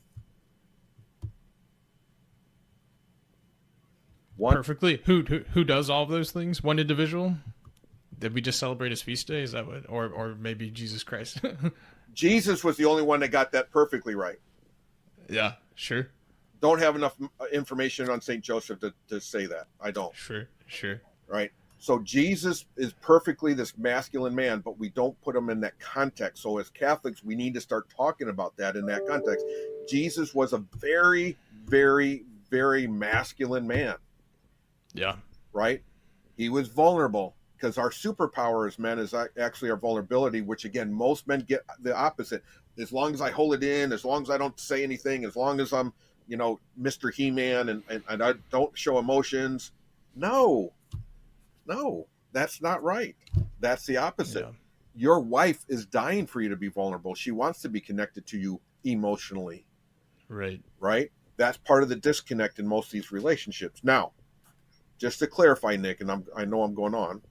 Perfectly. Who does all of those things? One individual? Did we just celebrate his feast day? Is that what? Or maybe Jesus Christ? Jesus was the only one that got that perfectly right. Yeah, sure. Don't have enough information on St. Joseph to say that. I don't. Sure. Right? So Jesus is perfectly this masculine man, but we don't put him in that context. So as Catholics, we need to start talking about that in that context. Jesus was a very, very, very masculine man. Yeah. Right? He was vulnerable, because our superpower as men is actually our vulnerability, which, again, most men get the opposite. As long as I hold it in, as long as I don't say anything, as long as I'm, Mr. He-Man and I don't show emotions. No, that's not right. That's the opposite. Yeah. Your wife is dying for you to be vulnerable. She wants to be connected to you emotionally. Right? That's part of the disconnect in most of these relationships. Now, just to clarify, Nick, and I know I'm going on,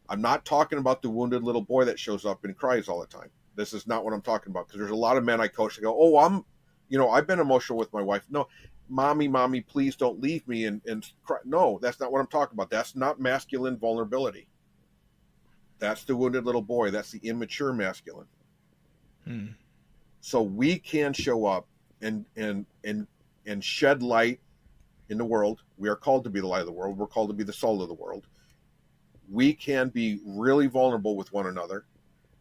I'm not talking about the wounded little boy that shows up and cries all the time. This is not what I'm talking about, because there's a lot of men I coach that go, "Oh, I've been emotional with my wife." No, mommy, please don't leave me and cry. No, that's not what I'm talking about. That's not masculine vulnerability. That's the wounded little boy. That's the immature masculine. So we can show up and shed light in the world. We are called to be the light of the world. We're called to be the salt of the world. We can be really vulnerable with one another.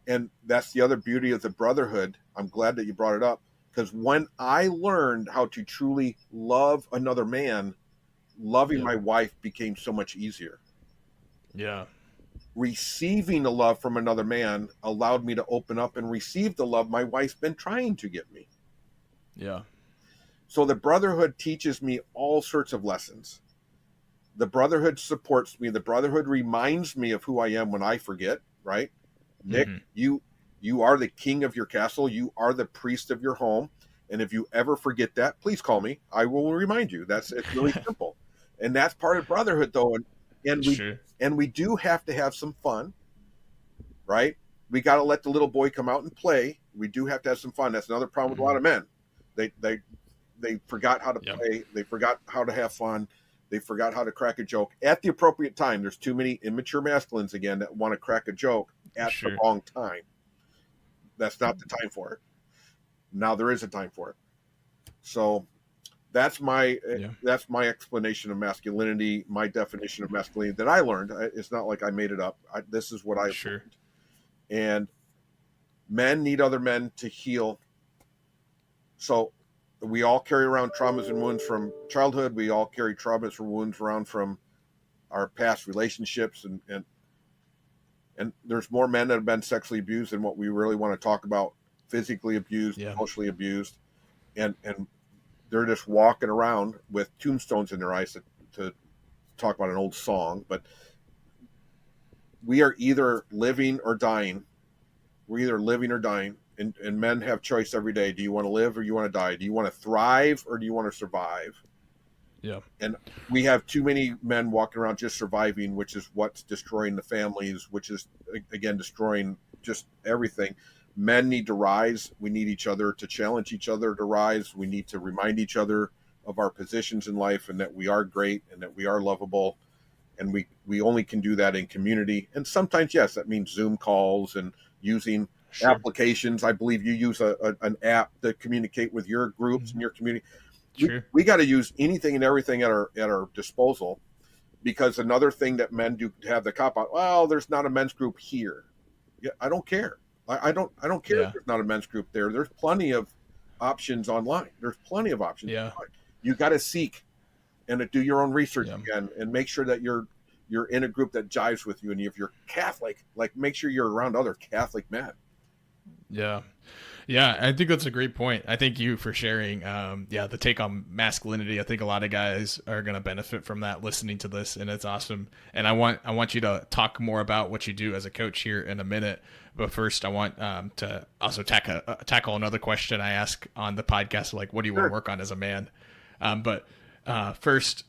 And that's the other beauty of the brotherhood. I'm glad that you brought it up, because when I learned how to truly love another man, loving my wife became so much easier. Yeah. Receiving the love from another man allowed me to open up and receive the love my wife's been trying to give me. Yeah. So the brotherhood teaches me all sorts of lessons. The brotherhood supports me. The brotherhood reminds me of who I am when I forget, right? Nick, you are the king of your castle. You are the priest of your home. And if you ever forget that, please call me. I will remind you. It's really simple. And that's part of brotherhood, though. And we do have to have some fun, right? We got to let the little boy come out and play. We do have to have some fun. That's another problem with a lot of men. They forgot how to play. They forgot how to have fun. They forgot how to crack a joke at the appropriate time. There's too many immature masculines, again, that want to crack a joke at the wrong time. That's not the time for it. Now there is a time for it. So that's my explanation of masculinity, my definition of masculinity that I learned. It's not like I made it up. This is what I learned. And men need other men to heal. So we all carry around traumas and wounds from childhood. We all carry traumas and wounds around from our past relationships, and there's more men that have been sexually abused than what we really want to talk about. Physically abused, emotionally abused, and they're just walking around with tombstones in their eyes to talk about an old song. But we are either living or dying. We're either living or dying. And men have choice every day. Do you want to live or do you want to die? Do you want to thrive or do you want to survive? Yeah. And we have too many men walking around just surviving, which is what's destroying the families, which is, again, destroying just everything. Men need to rise. We need each other to challenge each other to rise. We need to remind each other of our positions in life and that we are great and that we are lovable. And we only can do that in community. And sometimes, yes, that means Zoom calls and using applications. I believe you use an app to communicate with your groups and your community. We got to use anything and everything at our disposal, because another thing that men do have the cop out, well, there's not a men's group here. Yeah, I don't care. I don't care if there's not a men's group there. There's plenty of options online. There's plenty of options online. You got to seek and do your own research again and make sure that you're you're in a group that jives with you, and if you're Catholic, like make sure you're around other Catholic men. Yeah. Yeah, I think that's a great point. I thank you for sharing. The take on masculinity. I think a lot of guys are going to benefit from that listening to this, and it's awesome. And I want you to talk more about what you do as a coach here in a minute. But first, I want to also tackle another question I ask on the podcast, like, what do you want to work on as a man? First,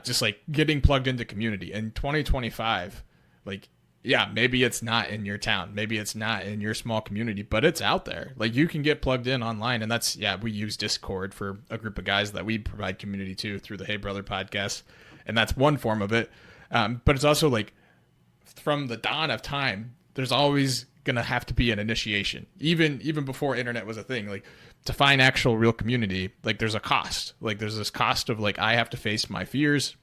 just like getting plugged into community in 2025, like. Yeah, maybe it's not in your town. Maybe it's not in your small community, but it's out there. Like you can get plugged in online. And that's, we use Discord for a group of guys that we provide community to through the Hey Brother podcast. And that's one form of it. But it's also like from the dawn of time, there's always going to have to be an initiation. Even before internet was a thing, like to find actual real community, like there's a cost. Like there's this cost of like, I have to face my fears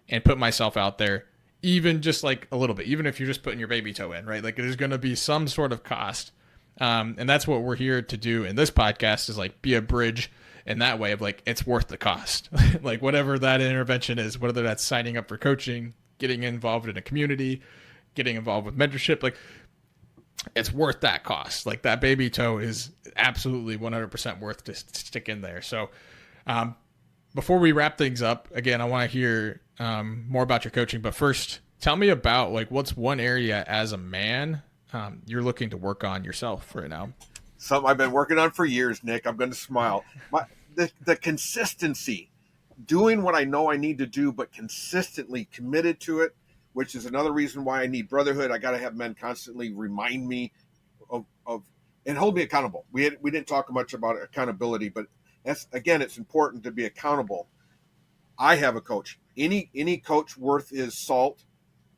and put myself out there. Even just like a little bit, even if you're just putting your baby toe in, right? Like there's going to be some sort of cost. And that's what we're here to do in this podcast is like be a bridge in that way of like, it's worth the cost. Like whatever that intervention is, whether that's signing up for coaching, getting involved in a community, getting involved with mentorship, like it's worth that cost. Like that baby toe is absolutely 100% worth to stick in there. So, before we wrap things up, again, I want to hear more about your coaching. But first, tell me about like what's one area as a man you're looking to work on yourself right now. Something I've been working on for years, Nick. I'm going to smile. The consistency, doing what I know I need to do, but consistently committed to it, which is another reason why I need Brotherhood. I got to have men constantly remind me of and hold me accountable. We didn't talk much about accountability, but it's important to be accountable. I have a coach. Any coach worth his salt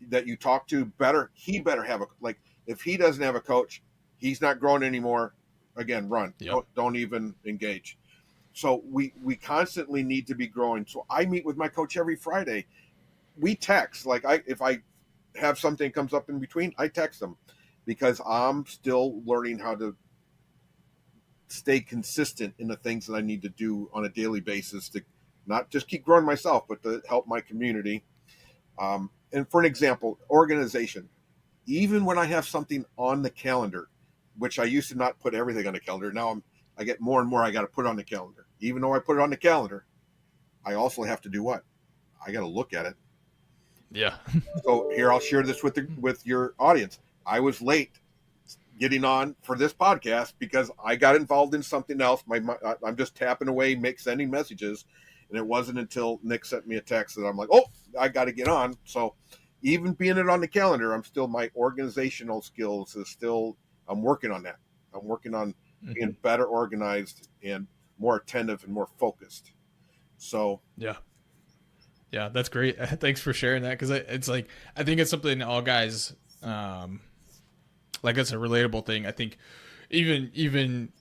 that you talk to, he better have if he doesn't have a coach, he's not growing anymore. Again, run. Yep. Don't even engage. So we constantly need to be growing. So I meet with my coach every Friday. We text. If I have something comes up in between, I text them because I'm still learning how to stay consistent in the things that I need to do on a daily basis to not just keep growing myself, but to help my community. And for an example, organization. Even when I have something on the calendar, which I used to not put everything on the calendar, now I get more and more I got to put on the calendar. Even though I put it on the calendar, I also have to do what? I got to look at it. Yeah. So here, I'll share this with your audience. I was late getting on for this podcast because I got involved in something else. I'm just tapping away, sending messages. And it wasn't until Nick sent me a text that I'm like, oh, I got to get on. So even being it on the calendar, my organizational skills I'm working on that. I'm working on being better organized and more attentive and more focused. So, yeah, that's great. Thanks for sharing that. Cause it's like, I think it's something all guys, like it's a relatable thing. I think even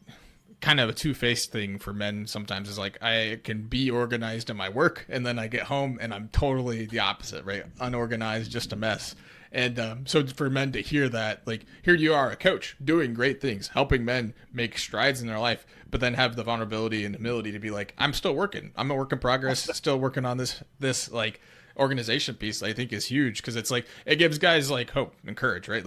kind of a two-faced thing for men sometimes is like I can be organized in my work and then I get home and I'm totally the opposite, right? Unorganized, just a mess. And so for men to hear that, like here you are, a coach doing great things, helping men make strides in their life, but then have the vulnerability and humility to be like, I'm still working. I'm a work in progress, still working on this like organization piece. I think is huge because it's like it gives guys like hope and courage, right?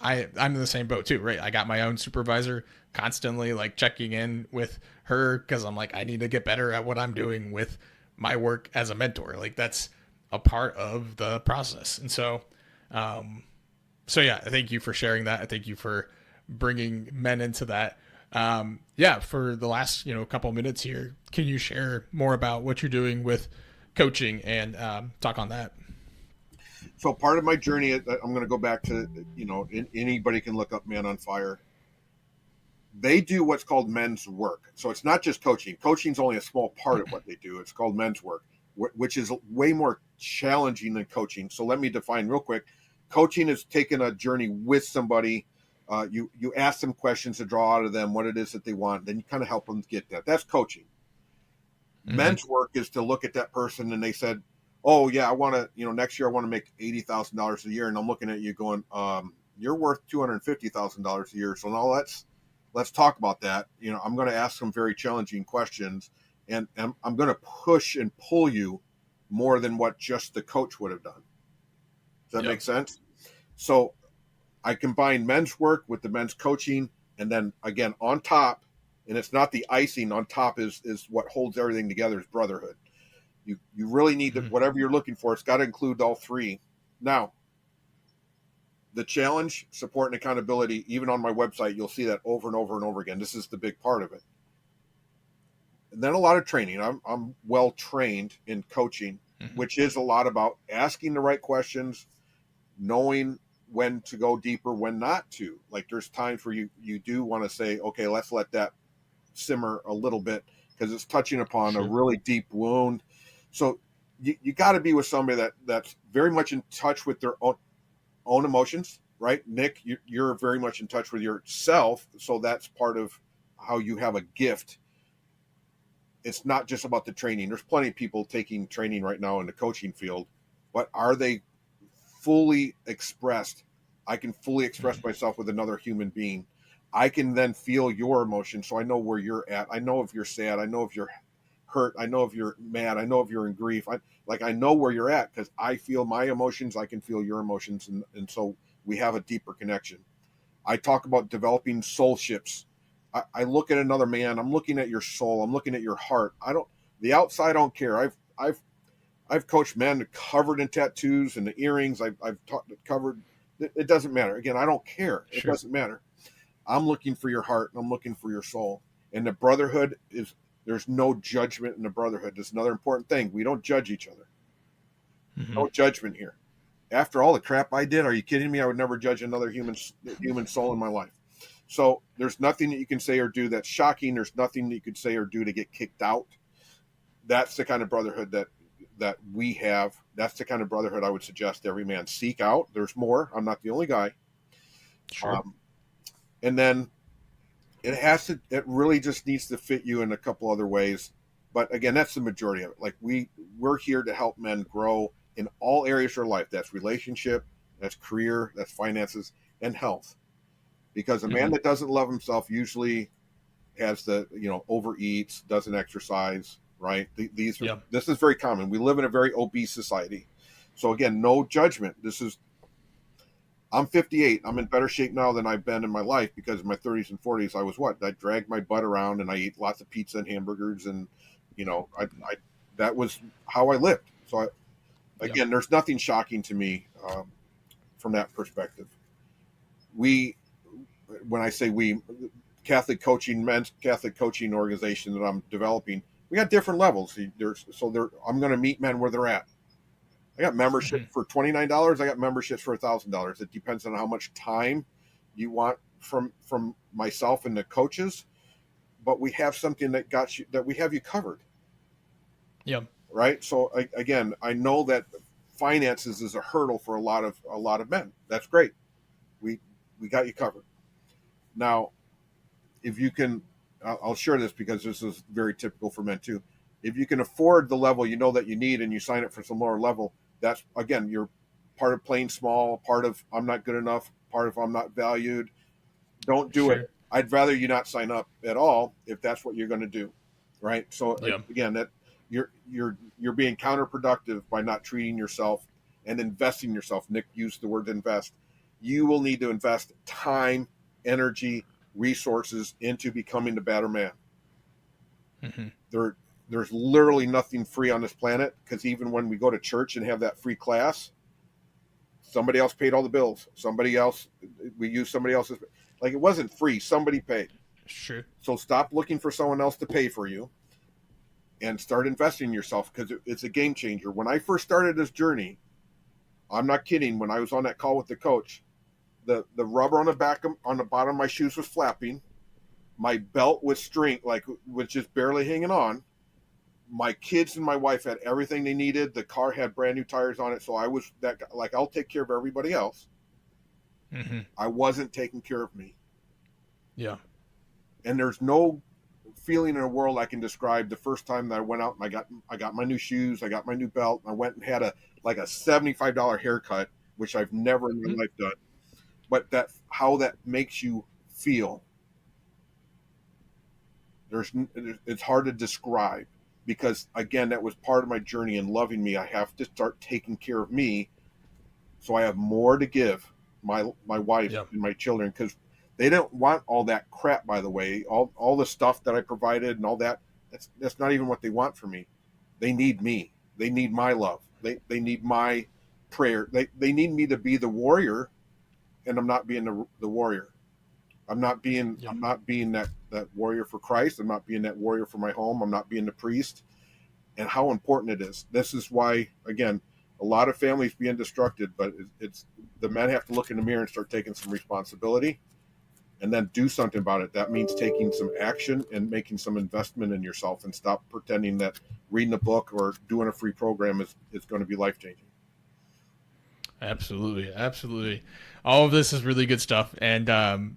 I'm in the same boat too, right? I got my own supervisor constantly like checking in with her because I'm like I need to get better at what I'm doing with my work as a mentor. Like that's a part of the process. And so thank you for sharing that. I thank you for bringing men into that. For the last couple of minutes here, can you share more about what you're doing with coaching and talk on that? So part of my journey, I'm going to go back to, anybody can look up Man on Fire. They do what's called men's work. So it's not just coaching. Coaching is only a small part of what they do. It's called men's work, which is way more challenging than coaching. So let me define real quick. Coaching is taking a journey with somebody. You ask them questions to draw out of them what it is that they want. Then you kind of help them get that. That's coaching. Mm-hmm. Men's work is to look at that person and they said, oh yeah, I want to, next year I want to make $80,000 a year. And I'm looking at you going, you're worth $250,000 a year. So now let's talk about that. I'm going to ask some very challenging questions and I'm going to push and pull you more than what just the coach would have done. Does that Yep. make sense? So I combine men's work with the men's coaching, and then again on top, and it's not the icing on top is what holds everything together is brotherhood. You really need to, whatever you're looking for, it's got to include all three. Now, the challenge, support, and accountability, even on my website, you'll see that over and over and over again. This is the big part of it. And then a lot of training. I'm well trained in coaching, which is a lot about asking the right questions, knowing when to go deeper, when not to. Like there's times where you do want to say, okay, let's let that simmer a little bit because it's touching upon a really deep wound. So you got to be with somebody that's very much in touch with their own emotions, right? Nick, you're very much in touch with yourself. So that's part of how you have a gift. It's not just about the training. There's plenty of people taking training right now in the coaching field, but are they fully expressed? I can fully express myself with another human being. I can then feel your emotions, so I know where you're at. I know if you're sad. I know if you're hurt. I know if you're mad. I know if you're in grief. I know where you're at because I feel my emotions. I can feel your emotions, and so we have a deeper connection. I talk about developing soul ships. I look at another man. I'm looking at your soul. I'm looking at your heart. The outside I don't care. I've coached men covered in tattoos and the earrings. I've covered. It doesn't matter. Again, I don't care. It doesn't matter. I'm looking for your heart and I'm looking for your soul. And the brotherhood there's no judgment in the brotherhood. That's another important thing. We don't judge each other. No judgment here. After all the crap I did, are you kidding me? I would never judge another human soul in my life. So there's nothing that you can say or do that's shocking. There's nothing that you could say or do to get kicked out. That's the kind of brotherhood that we have. That's the kind of brotherhood I would suggest every man seek out. There's more. I'm not the only guy. Sure. And then it really just needs to fit you in a couple other ways. But again, that's the majority of it. Like we're here to help men grow in all areas of their life. That's relationship, that's career, that's finances, and health. Because a man that doesn't love himself usually has overeats, doesn't exercise, right? This is very common. We live in a very obese society. So again, no judgment. I'm 58. I'm in better shape now than I've been in my life because in my 30s and 40s, I dragged my butt around and I ate lots of pizza and hamburgers and, that was how I lived. So again, there's nothing shocking to me from that perspective. When I say we, men's Catholic coaching organization that I'm developing, we got different levels. I'm going to meet men where they're at. I got membership for $29. I got memberships for $1,000. It depends on how much time you want from myself and the coaches. But we have something that we have you covered. Yeah. Right. So again, I know that finances is a hurdle for a lot of men. That's great. We got you covered. Now, if you can, I'll share this because this is very typical for men too. If you can afford the level that you need and you sign up for some lower level, that's, again, you're part of playing small, part of I'm not good enough, part of I'm not valued. Don't do it. I'd rather you not sign up at all if that's what you're going to do, right? So again, that you're being counterproductive by not treating yourself and investing in yourself. Nick used the word invest. You will need to invest time, energy, resources into becoming the better man. There's literally nothing free on this planet because even when we go to church and have that free class, somebody else paid all the bills. We used somebody else's. Like it wasn't free. Somebody paid. Sure. So stop looking for someone else to pay for you and start investing in yourself because it's a game changer. When I first started this journey, I'm not kidding. When I was on that call with the coach, the rubber on the bottom of my shoes was flapping. My belt was was just barely hanging on. My kids and my wife had everything they needed. The car had brand new tires on it. So I was that guy, like, I'll take care of everybody else. I wasn't taking care of me. Yeah. And there's no feeling in the world I can describe the first time that I went out and I got my new shoes, I got my new belt, and I went and had a $75 haircut, which I've never in my life done. But how that makes you feel, it's hard to describe. because again, that was part of my journey in loving me. I have to start taking care of me so I have more to give my wife and my children, because they don't want all that crap, by the way, all the stuff that I provided and all that. That's not even what they want from me. They need me. They need my love. They need my prayer. They need me to be the warrior, and I'm not being the warrior. I'm not being that warrior for Christ. I'm not being that warrior for my home. I'm not being the priest. And how important it is. This is why, again, a lot of families being destructed, but it's the men have to look in the mirror and start taking some responsibility, and then do something about it. That means taking some action and making some investment in yourself, and stop pretending that reading a book or doing a free program is going to be life-changing. Absolutely. Absolutely. All of this is really good stuff. And I'm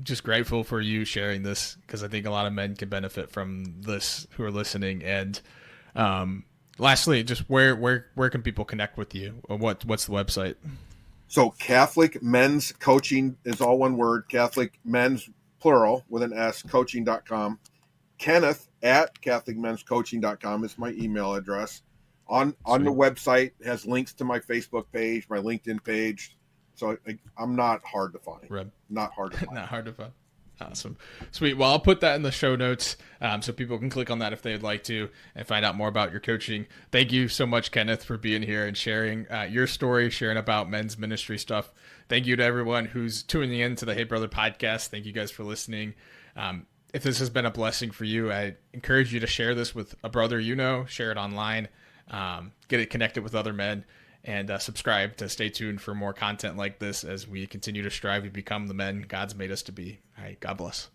just grateful for you sharing this, because I think a lot of men can benefit from this who are listening. And lastly, just where can people connect with you? Or what's the website? So Catholic Men's Coaching is all one word. Catholic Men's, plural, with an S, coaching.com. Kenneth at CatholicMen'sCoaching.com is my email address. On the website has links to my Facebook page, my LinkedIn page. So I'm not hard to find. Not hard to find. Not hard to find. Awesome. Sweet. Well, I'll put that in the show notes so people can click on that if they'd like to and find out more about your coaching. Thank you so much, Kenneth, for being here and sharing your story, sharing about men's ministry stuff. Thank you to everyone who's tuning in to the Hey Brother podcast. Thank you guys for listening. If this has been a blessing for you, I encourage you to share this with a brother you know, share it online, get it connected with other men, and subscribe to stay tuned for more content like this as we continue to strive to become the men God's made us to be. All right, God bless.